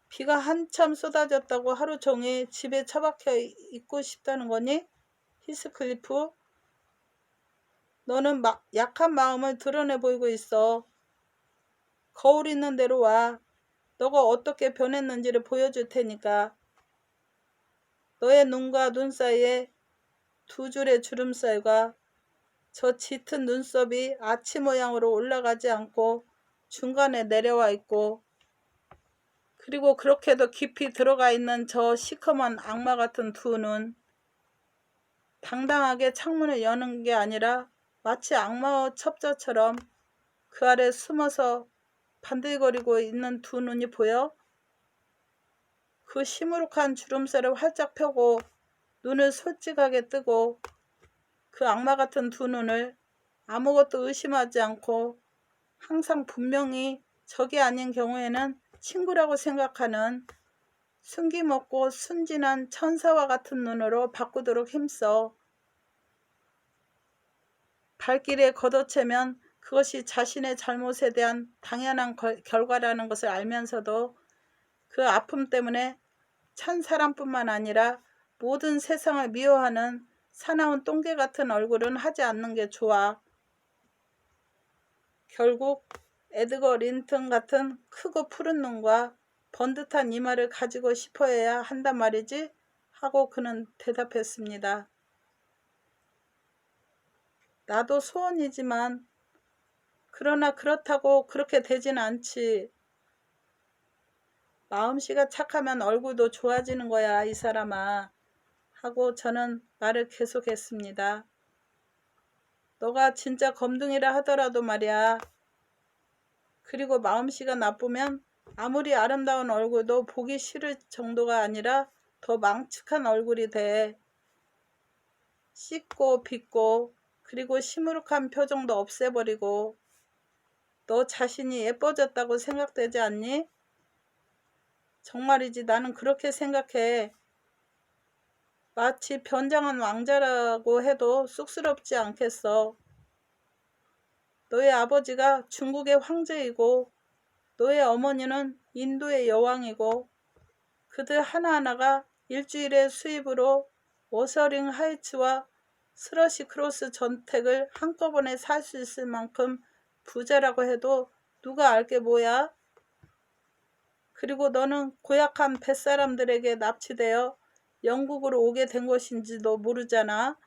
비가 한참 쏟아졌다고 하루 종일 집에 처박혀 있고 싶다는 거니? 히스클리프? 너는 약한 마음을 드러내 보이고 있어. 거울 있는 데로 와. 너가 어떻게 변했는지를 보여줄 테니까. 너의 눈과 눈 사이에 2줄의 주름살과 저 짙은 눈썹이 아치 모양으로 올라가지 않고 중간에 내려와 있고 그리고 그렇게도 깊이 들어가 있는 저 시커먼 악마 같은 2눈. 당당하게 창문을 여는 게 아니라 마치 악마의 첩자처럼 그 아래 숨어서 반들거리고 있는 2눈이 보여? 그 시무룩한 주름살을 활짝 펴고 눈을 솔직하게 뜨고 그 악마 같은 2눈을 아무것도 의심하지 않고 항상 분명히 적이 아닌 경우에는 친구라고 생각하는 숨김없고 순진한 천사와 같은 눈으로 바꾸도록 힘써. 발길에 걷어채면 그것이 자신의 잘못에 대한 당연한 결과라는 것을 알면서도 그 아픔 때문에 찬 사람뿐만 아니라 모든 세상을 미워하는 사나운 똥개 같은 얼굴은 하지 않는 게 좋아. 결국 에드거 린턴 같은 크고 푸른 눈과 번듯한 이마를 가지고 싶어해야 한단 말이지? 하고 그는 대답했습니다. 나도 소원이지만 그러나 그렇다고 그렇게 되지는 않지. 마음씨가 착하면 얼굴도 좋아지는 거야 이 사람아 하고 저는 말을 계속했습니다. 너가 진짜 검둥이라 하더라도 말이야. 그리고 마음씨가 나쁘면 아무리 아름다운 얼굴도 보기 싫을 정도가 아니라 더 망측한 얼굴이 돼. 씻고 빗고 그리고 시무룩한 표정도 없애버리고 너 자신이 예뻐졌다고 생각되지 않니? 정말이지 나는 그렇게 생각해. 마치 변장한 왕자라고 해도 쑥스럽지 않겠어. 너의 아버지가 중국의 황제이고 너의 어머니는 인도의 여왕이고 그들 하나하나가 일주일의 수입으로 워셔링 하이츠와 스러시 크로스 전택을 한꺼번에 살 수 있을 만큼 부자라고 해도 누가 알게 뭐야? 그리고 너는 고약한 뱃사람들에게 납치되어 영국으로 오게 된 것인지도 모르잖아.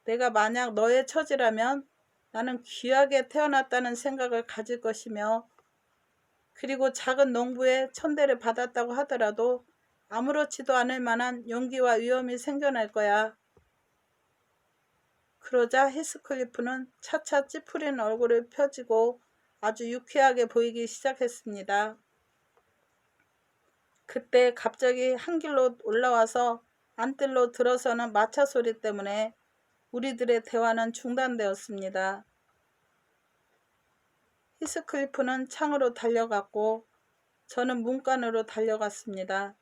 내가 만약 너의 처지라면 나는 귀하게 태어났다는 생각을 가질 것이며 그리고 작은 농부의 천대를 받았다고 하더라도 아무렇지도 않을 만한 용기와 위험이 생겨날 거야. 그러자 히스클리프는 차차 찌푸린 얼굴을 펴지고 아주 유쾌하게 보이기 시작했습니다. 그때 갑자기 한 길로 올라와서 안뜰로 들어서는 마차 소리 때문에 우리들의 대화는 중단되었습니다. 히스클리프는 창으로 달려갔고 저는 문간으로 달려갔습니다.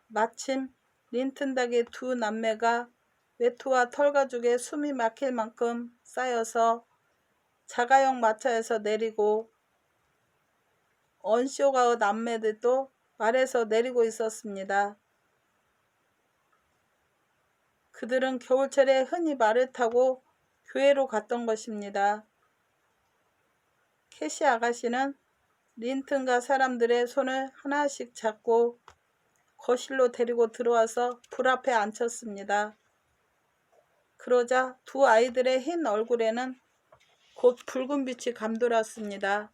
마침 린튼 닭의 두 남매가 외투와 털가죽에 숨이 막힐 만큼 쌓여서 자가용 마차에서 내리고 언쇼가의 남매들도 말에서 내리고 있었습니다. 그들은 겨울철에 흔히 말을 타고 교회로 갔던 것입니다. 캐시 아가씨는 린튼과 사람들의 손을 하나씩 잡고 거실로 데리고 들어와서 불 앞에 앉혔습니다. 그러자 두 아이들의 흰 얼굴에는 곧 붉은 빛이 감돌았습니다.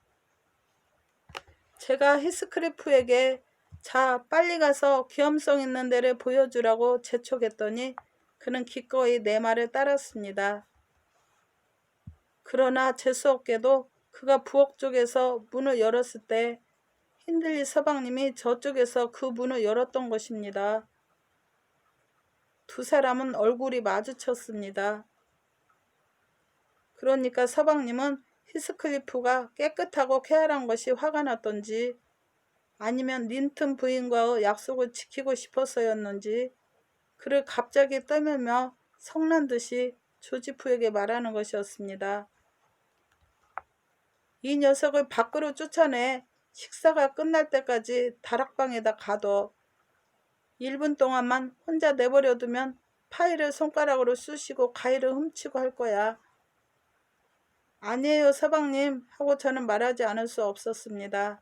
제가 히스클리프에게 자 빨리 가서 귀염성 있는 데를 보여주라고 재촉했더니 그는 기꺼이 내 말을 따랐습니다. 그러나 재수없게도 그가 부엌 쪽에서 문을 열었을 때 힌들리 서방님이 저쪽에서 그 문을 열었던 것입니다. 두 사람은 얼굴이 마주쳤습니다. 그러니까 서방님은 히스클리프가 깨끗하고 쾌활한 것이 화가 났던지 아니면 린튼 부인과의 약속을 지키고 싶어서였는지 그를 갑자기 떠밀며 성난 듯이 조지프에게 말하는 것이었습니다. 이 녀석을 밖으로 쫓아내 식사가 끝날 때까지 다락방에다 가둬. 1분 동안만 혼자 내버려두면 파이를 손가락으로 쑤시고 과일을 훔치고 할 거야. 아니에요 서방님 하고 저는 말하지 않을 수 없었습니다.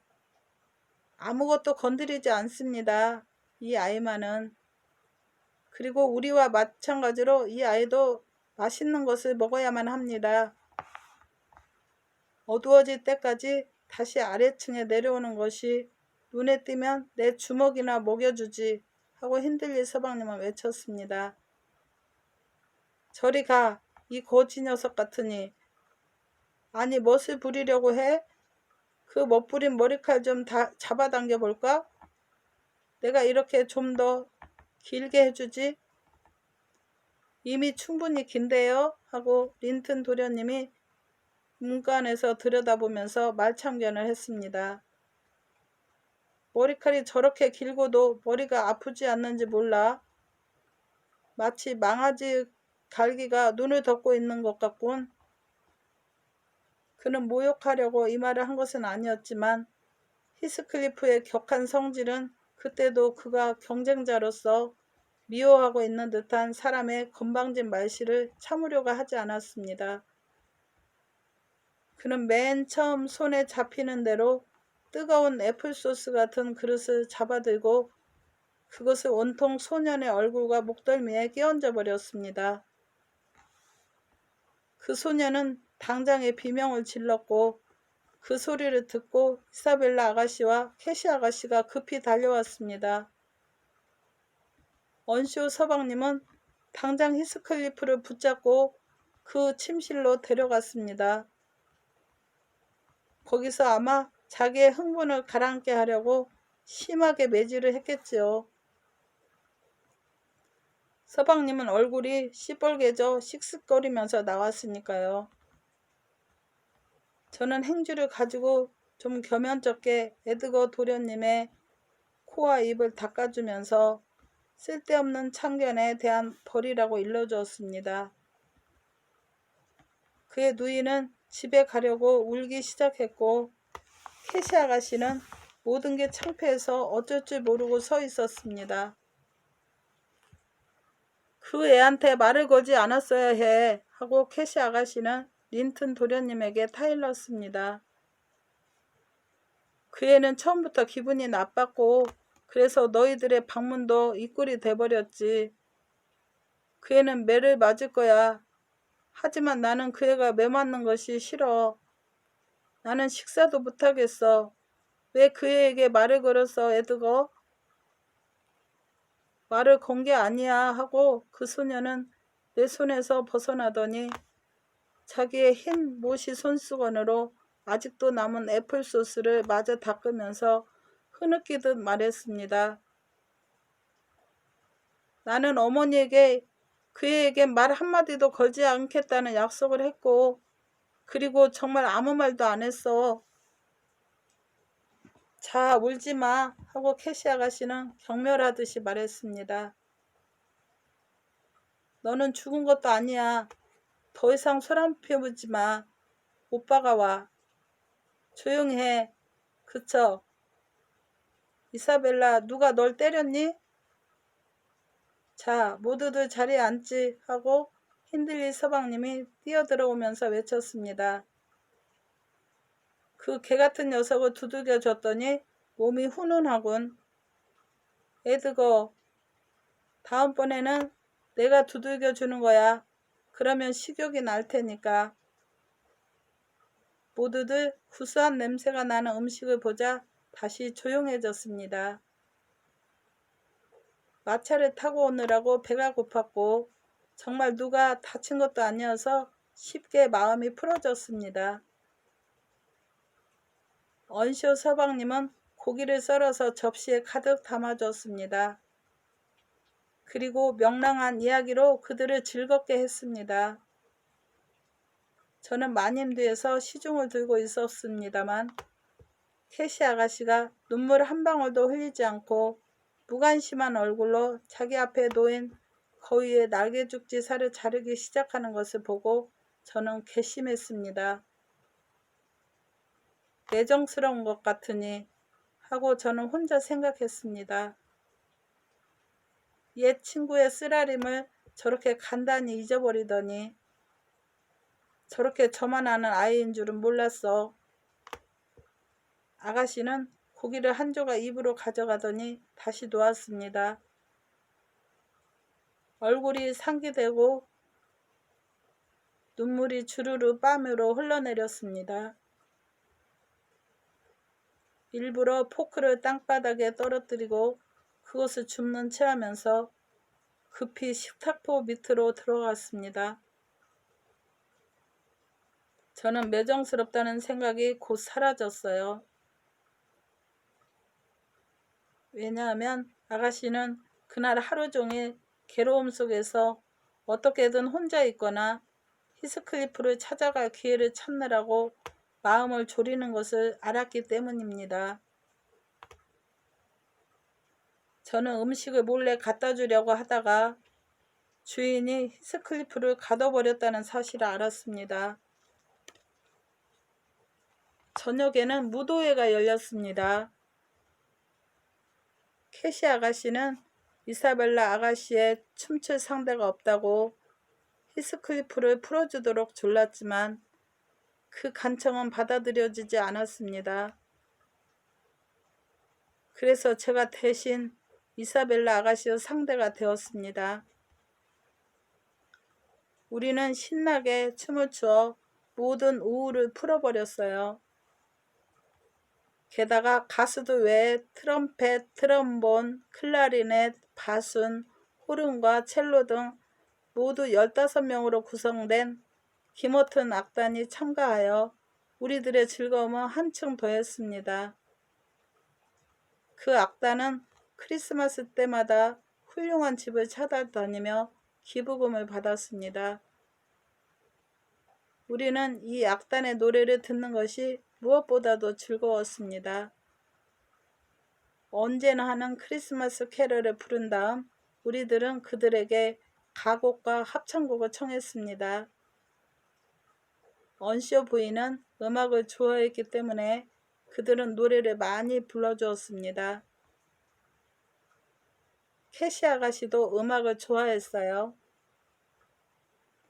아무것도 건드리지 않습니다. 이 아이만은. 그리고 우리와 마찬가지로 이 아이도 맛있는 것을 먹어야만 합니다. 어두워질 때까지 다시 아래층에 내려오는 것이 눈에 띄면 내 주먹이나 먹여주지 하고 힌들리 서방님은 외쳤습니다. 저리 가, 이 거지 녀석 같으니. 아니 멋을 부리려고 해? 그 멋부린 머리칼 좀 잡아당겨 볼까? 내가 이렇게 좀 더 길게 해주지? 이미 충분히 긴데요? 하고 린튼 도련님이 문간에서 들여다보면서 말참견을 했습니다. 머리칼이 저렇게 길고도 머리가 아프지 않는지 몰라. 마치 망아지 갈기가 눈을 덮고 있는 것 같군. 그는 모욕하려고 이 말을 한 것은 아니었지만 히스클리프의 격한 성질은 그때도 그가 경쟁자로서 미워하고 있는 듯한 사람의 건방진 말씨를 참으려고 하지 않았습니다. 그는 맨 처음 손에 잡히는 대로 뜨거운 애플소스 같은 그릇을 잡아들고 그것을 온통 소년의 얼굴과 목덜미에 끼얹어 버렸습니다. 그 소년은 당장에 비명을 질렀고 그 소리를 듣고 이사벨라 아가씨와 캐시 아가씨가 급히 달려왔습니다. 언쇼 서방님은 당장 히스클리프를 붙잡고 그 침실로 데려갔습니다. 거기서 아마 자기의 흥분을 가라앉게 하려고 심하게 매질을 했겠지요. 서방님은 얼굴이 시뻘개져 씩씩거리면서 나왔으니까요. 저는 행주를 가지고 좀 겸연쩍게 에드거 도련님의 코와 입을 닦아주면서 쓸데없는 참견에 대한 벌이라고 일러주었습니다. 그의 누이는 집에 가려고 울기 시작했고 캐시 아가씨는 모든 게 창피해서 어쩔 줄 모르고 서 있었습니다. 그 애한테 말을 걸지 않았어야 해 하고 캐시 아가씨는 린튼 도련님에게 타일렀습니다. 그 애는 처음부터 기분이 나빴고 그래서 너희들의 방문도 이꼴이 돼버렸지. 그 애는 매를 맞을 거야. 하지만 나는 그 애가 매 맞는 것이 싫어. 나는 식사도 못하겠어. 왜 그 애에게 말을 걸었어, 에드거? 말을 건 게 아니야 하고 그 소녀는 내 손에서 벗어나더니 자기의 흰 모시 손수건으로 아직도 남은 애플소스를 마저 닦으면서 흐느끼듯 말했습니다. 나는 어머니에게 그에게 말 한마디도 걸지 않겠다는 약속을 했고 그리고 정말 아무 말도 안 했어. 자, 울지마 하고 캐시 아가씨는 경멸하듯이 말했습니다. 너는 죽은 것도 아니야. 더 이상 소란 피우지 마. 오빠가 와. 조용히 해. 그쳐. 이사벨라, 누가 널 때렸니? 자, 모두들 자리에 앉지 하고 힌들리 서방님이 뛰어들어오면서 외쳤습니다. 그 개같은 녀석을 두들겨 줬더니 몸이 훈훈하군. 에드거, 다음번에는 내가 두들겨 주는 거야. 그러면 식욕이 날 테니까. 모두들 구수한 냄새가 나는 음식을 보자 다시 조용해졌습니다. 마차를 타고 오느라고 배가 고팠고 정말 누가 다친 것도 아니어서 쉽게 마음이 풀어졌습니다. 언쇼 서방님은 고기를 썰어서 접시에 가득 담아줬습니다. 그리고 명랑한 이야기로 그들을 즐겁게 했습니다. 저는 마님 뒤에서 시중을 들고 있었습니다만 캐시 아가씨가 눈물 한 방울도 흘리지 않고 무관심한 얼굴로 자기 앞에 놓인 거위의 날개죽지 살을 자르기 시작하는 것을 보고 저는 괘씸했습니다. 매정스러운 것 같으니 하고 저는 혼자 생각했습니다. 옛 친구의 쓰라림을 저렇게 간단히 잊어버리더니 저렇게 저만 아는 아이인 줄은 몰랐어. 아가씨는 고기를 한 조각 입으로 가져가더니 다시 놓았습니다. 얼굴이 상기되고 눈물이 주르르 뺨으로 흘러내렸습니다. 일부러 포크를 땅바닥에 떨어뜨리고 그것을 줍는 채 하면서 급히 식탁보 밑으로 들어갔습니다. 저는 매정스럽다는 생각이 곧 사라졌어요. 왜냐하면 아가씨는 그날 하루 종일 괴로움 속에서 어떻게든 혼자 있거나 히스클리프를 찾아갈 기회를 찾느라고 마음을 졸이는 것을 알았기 때문입니다. 저는 음식을 몰래 갖다 주려고 하다가 주인이 히스클리프를 가둬버렸다는 사실을 알았습니다. 저녁에는 무도회가 열렸습니다. 캐시 아가씨는 이사벨라 아가씨의 춤출 상대가 없다고 히스클리프를 풀어주도록 졸랐지만 그 간청은 받아들여지지 않았습니다. 그래서 제가 대신 이사벨라 아가씨의 상대가 되었습니다. 우리는 신나게 춤을 추어 모든 우울을 풀어버렸어요. 게다가 가수들 외에 트럼펫, 트럼본, 클라리넷, 바순, 호른과 첼로 등 모두 15명으로 구성된 기모튼 악단이 참가하여 우리들의 즐거움을 한층 더했습니다. 그 악단은 크리스마스 때마다 훌륭한 집을 찾아다니며 기부금을 받았습니다. 우리는 이 악단의 노래를 듣는 것이 무엇보다도 즐거웠습니다. 언제나 하는 크리스마스 캐럴을 부른 다음 우리들은 그들에게 가곡과 합창곡을 청했습니다. 언쇼 부인은 음악을 좋아했기 때문에 그들은 노래를 많이 불러주었습니다. 캐시 아가씨도 음악을 좋아했어요.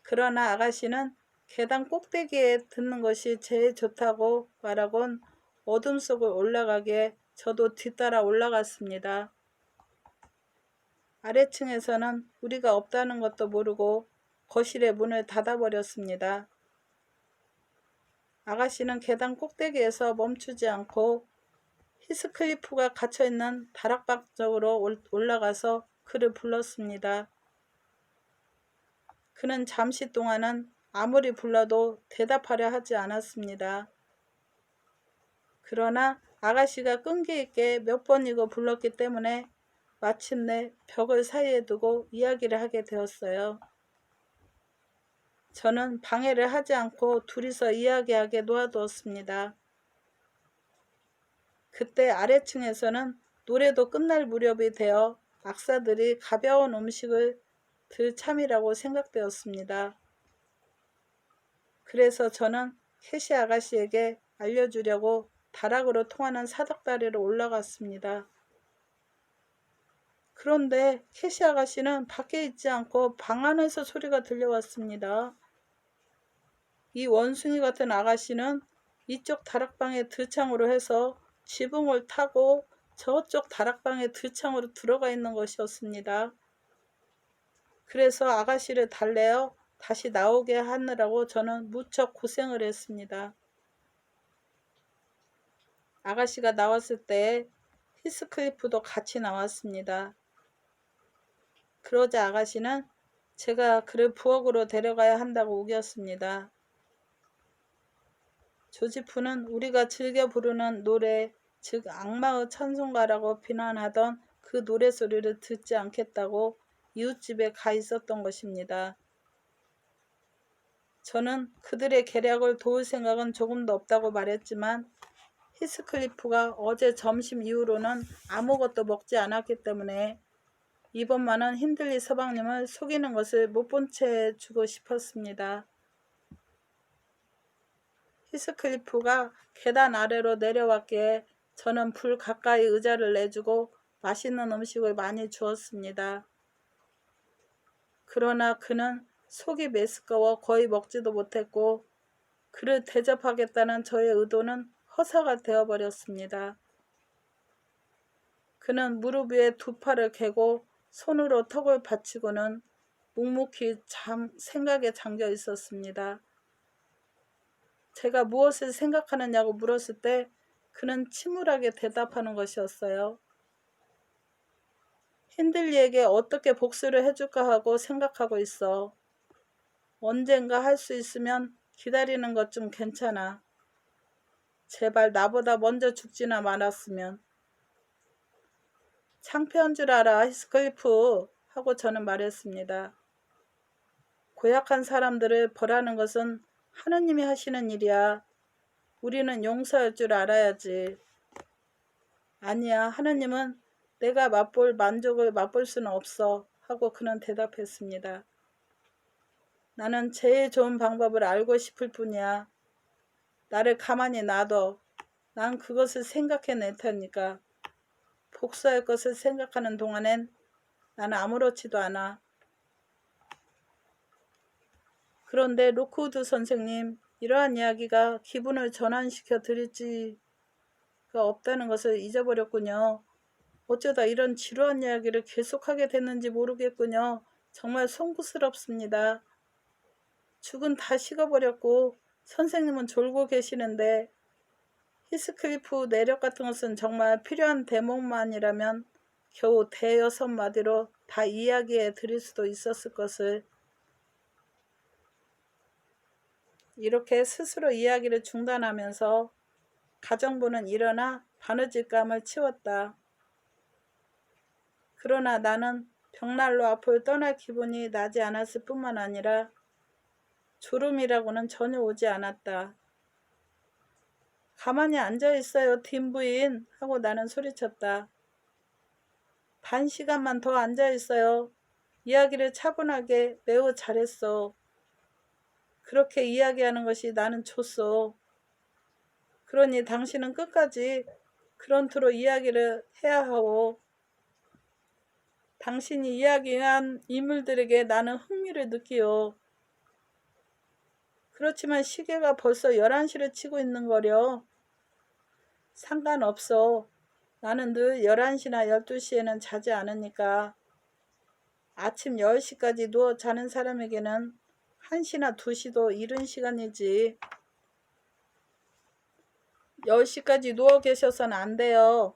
그러나 아가씨는 계단 꼭대기에 듣는 것이 제일 좋다고 말하곤 어둠 속을 올라가기에 저도 뒤따라 올라갔습니다. 아래층에서는 우리가 없다는 것도 모르고 거실의 문을 닫아버렸습니다. 아가씨는 계단 꼭대기에서 멈추지 않고 히스클리프가 갇혀있는 다락방 쪽으로 올라가서 그를 불렀습니다. 그는 잠시 동안은 아무리 불러도 대답하려 하지 않았습니다. 그러나 아가씨가 끈기 있게 몇 번이고 불렀기 때문에 마침내 벽을 사이에 두고 이야기를 하게 되었어요. 저는 방해를 하지 않고 둘이서 이야기하게 놓아두었습니다. 그때 아래층에서는 노래도 끝날 무렵이 되어 악사들이 가벼운 음식을 들 참이라고 생각되었습니다. 그래서 저는 캐시 아가씨에게 알려주려고 다락으로 통하는 사닥다리로 올라갔습니다. 그런데 캐시 아가씨는 밖에 있지 않고 방 안에서 소리가 들려왔습니다. 이 원숭이 같은 아가씨는 이쪽 다락방의 들창으로 해서 지붕을 타고 저쪽 다락방의 들창으로 들어가 있는 것이었습니다. 그래서 아가씨를 달래어 다시 나오게 하느라고 저는 무척 고생을 했습니다. 아가씨가 나왔을 때 히스클리프도 같이 나왔습니다. 그러자 아가씨는 제가 그를 부엌으로 데려가야 한다고 우겼습니다. 조지프는 우리가 즐겨 부르는 노래, 즉 악마의 찬송가라고 비난하던 그 노래소리를 듣지 않겠다고 이웃집에 가 있었던 것입니다. 저는 그들의 계략을 도울 생각은 조금도 없다고 말했지만 히스클리프가 어제 점심 이후로는 아무것도 먹지 않았기 때문에 이번만은 힌들리 서방님을 속이는 것을 못 본 채 주고 싶었습니다. 히스클리프가 계단 아래로 내려왔기에 저는 불 가까이 의자를 내주고 맛있는 음식을 많이 주었습니다. 그러나 그는 속이 메스꺼워 거의 먹지도 못했고 그를 대접하겠다는 저의 의도는 허사가 되어버렸습니다. 그는 무릎 위에 두 팔을 개고 손으로 턱을 받치고는 묵묵히 생각에 잠겨 있었습니다. 제가 무엇을 생각하느냐고 물었을 때 그는 침울하게 대답하는 것이었어요. 힌들리에게 어떻게 복수를 해줄까 하고 생각하고 있어. 언젠가 할 수 있으면 기다리는 것 좀 괜찮아. 제발 나보다 먼저 죽지나 말았으면. 창피한 줄 알아, 히스클리프 하고 저는 말했습니다. 고약한 사람들을 벌하는 것은 하느님이 하시는 일이야. 우리는 용서할 줄 알아야지. 아니야, 하느님은 내가 맛볼 만족을 맛볼 수는 없어 하고 그는 대답했습니다. 나는 제일 좋은 방법을 알고 싶을 뿐이야. 나를 가만히 놔둬. 난 그것을 생각해낼 테니까. 복수할 것을 생각하는 동안엔 나는 아무렇지도 않아. 그런데 로크우드 선생님, 이러한 이야기가 기분을 전환시켜 드리지가 없다는 것을 잊어버렸군요. 어쩌다 이런 지루한 이야기를 계속하게 됐는지 모르겠군요. 정말 송구스럽습니다. 죽은 다 식어버렸고 선생님은 졸고 계시는데 히스클리프 내력 같은 것은 정말 필요한 대목만이라면 겨우 대여섯 마디로 다 이야기해 드릴 수도 있었을 것을. 이렇게 스스로 이야기를 중단하면서 가정부는 일어나 바느질감을 치웠다. 그러나 나는 벽난로 앞을 떠날 기분이 나지 않았을 뿐만 아니라 졸음이라고는 전혀 오지 않았다. 가만히 앉아있어요, 딘 부인 하고 나는 소리쳤다. 반 시간만 더 앉아있어요. 이야기를 차분하게 매우 잘했어. 그렇게 이야기하는 것이 나는 좋소. 그러니 당신은 끝까지 그런 투로 이야기를 해야 하오. 당신이 이야기한 인물들에게 나는 흥미를 느끼오. 그렇지만 시계가 벌써 11시를 치고 있는 거려. 상관없어. 나는 늘 11시나 12시에는 자지 않으니까. 아침 10시까지 누워 자는 사람에게는 1시나 2시도 이른 시간이지. 10시까지 누워 계셔서는 안 돼요.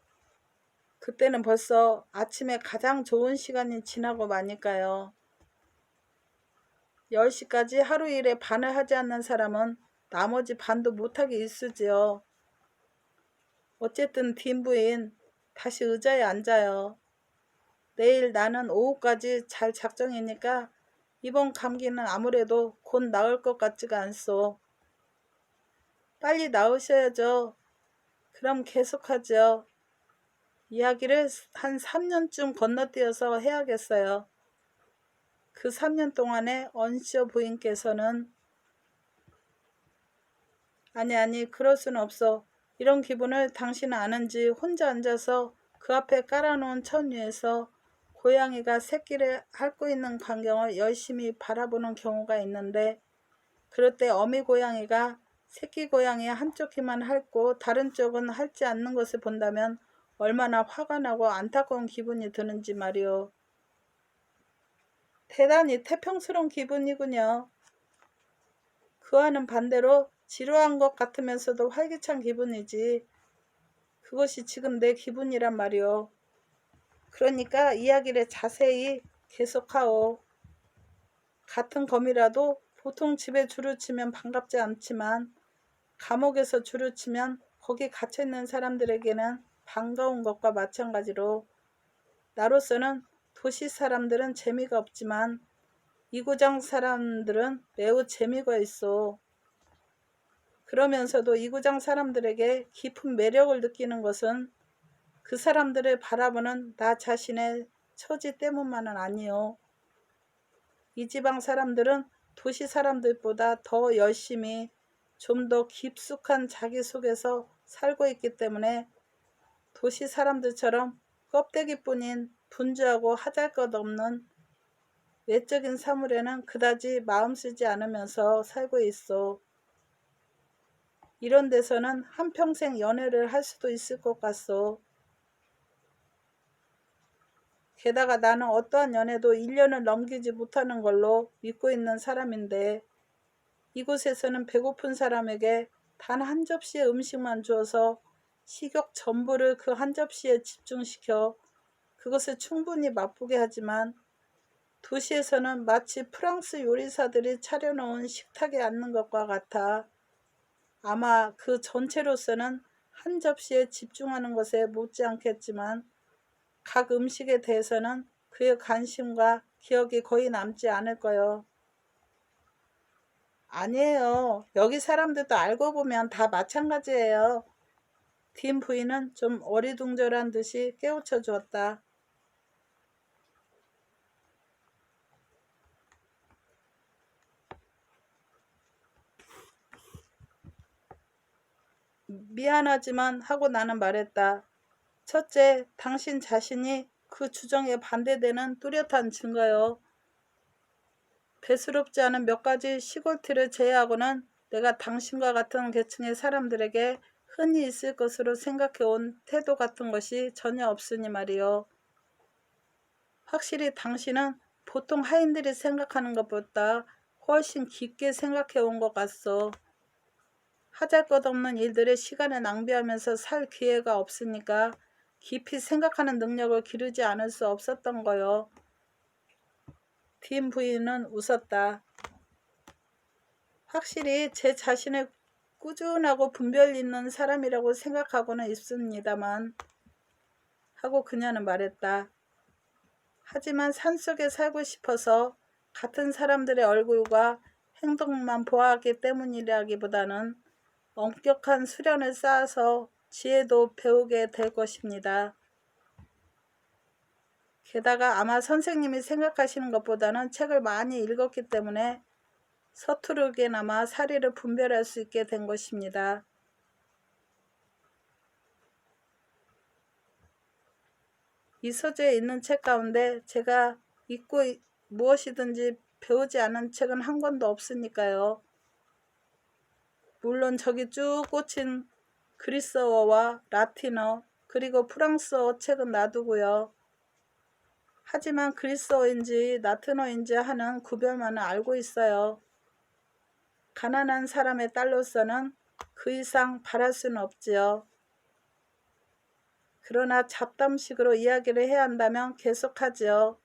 그때는 벌써 아침에 가장 좋은 시간이 지나고 마니까요. 10시까지 하루 일에 반을 하지 않는 사람은 나머지 반도 못하게 있으지요. 어쨌든 딘부인 다시 의자에 앉아요. 내일 나는 오후까지 잘 작정이니까 이번 감기는 아무래도 곧 나을 것 같지가 않소. 빨리 나으셔야죠. 그럼 계속하죠. 이야기를 한 3년쯤 건너뛰어서 해야겠어요. 그 3년 동안에 언시어 부인께서는 아니 그럴 수는 없어. 이런 기분을 당신은 아는지 혼자 앉아서 그 앞에 깔아놓은 천 위에서 고양이가 새끼를 핥고 있는 광경을 열심히 바라보는 경우가 있는데 그럴 때 어미 고양이가 새끼 고양이의 한쪽 귀만 핥고 다른 쪽은 핥지 않는 것을 본다면 얼마나 화가 나고 안타까운 기분이 드는지 말이오. 대단히 태평스러운 기분이군요. 그와는 반대로 지루한 것 같으면서도 활기찬 기분이지. 그것이 지금 내 기분이란 말이오. 그러니까 이야기를 자세히 계속하오. 같은 검이라도 보통 집에 줄을 치면 반갑지 않지만 감옥에서 줄을 치면 거기 갇혀있는 사람들에게는 반가운 것과 마찬가지로 나로서는 도시 사람들은 재미가 없지만 이구장 사람들은 매우 재미가 있어. 그러면서도 이구장 사람들에게 깊은 매력을 느끼는 것은 그 사람들을 바라보는 나 자신의 처지 때문만은 아니요. 이 지방 사람들은 도시 사람들보다 더 열심히 좀 더 깊숙한 자기 속에서 살고 있기 때문에 도시 사람들처럼 껍데기뿐인 분주하고 하잘것없는 외적인 사물에는 그다지 마음 쓰지 않으면서 살고 있어. 이런 데서는 한평생 연애를 할 수도 있을 것 같소. 게다가 나는 어떠한 연애도 1년을 넘기지 못하는 걸로 믿고 있는 사람인데 이곳에서는 배고픈 사람에게 단 한 접시의 음식만 주어서 식욕 전부를 그 한 접시에 집중시켜 그것을 충분히 맛보게 하지만 도시에서는 마치 프랑스 요리사들이 차려놓은 식탁에 앉는 것과 같아. 아마 그 전체로서는 한 접시에 집중하는 것에 못지않겠지만 각 음식에 대해서는 그의 관심과 기억이 거의 남지 않을 거요. 아니에요. 여기 사람들도 알고 보면 다 마찬가지예요. 딘 부인은 좀 어리둥절한 듯이 깨우쳐 주었다. 미안하지만 하고 나는 말했다. 첫째, 당신 자신이 그 주장에 반대되는 뚜렷한 증거요. 배스럽지 않은 몇 가지 시골티를 제외하고는 내가 당신과 같은 계층의 사람들에게 흔히 있을 것으로 생각해온 태도 같은 것이 전혀 없으니 말이요. 확실히 당신은 보통 하인들이 생각하는 것보다 훨씬 깊게 생각해온 것 같소. 하잘것없는 일들에 시간을 낭비하면서 살 기회가 없으니까 깊이 생각하는 능력을 기르지 않을 수 없었던 거요. 딘 부인은 웃었다. 확실히 제 자신을 꾸준하고 분별 있는 사람이라고 생각하고는 있습니다만 하고 그녀는 말했다. 하지만 산속에 살고 싶어서 같은 사람들의 얼굴과 행동만 보아하기 때문이라기보다는 엄격한 수련을 쌓아서 지혜도 배우게 될 것입니다. 게다가 아마 선생님이 생각하시는 것보다는 책을 많이 읽었기 때문에 서투르게나마 사리를 분별할 수 있게 된 것입니다. 이 서재에 있는 책 가운데 제가 읽고 무엇이든지 배우지 않은 책은 한 권도 없으니까요. 물론 저기 쭉 꽂힌 그리스어와 라틴어 그리고 프랑스어 책은 놔두고요. 하지만 그리스어인지 라틴어인지 하는 구별만은 알고 있어요. 가난한 사람의 딸로서는 그 이상 바랄 수는 없지요. 그러나 잡담식으로 이야기를 해야 한다면 계속하지요.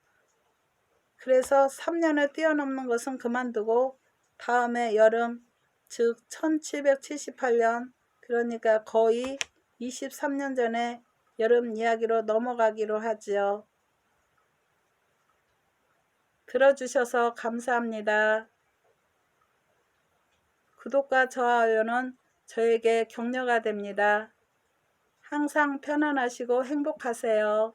그래서 3년을 뛰어넘는 것은 그만두고 다음해 여름, 즉 1778년, 그러니까 거의 23년 전에 여름 이야기로 넘어가기로 하지요. 들어주셔서 감사합니다. 구독과 좋아요는 저에게 격려가 됩니다. 항상 편안하시고 행복하세요.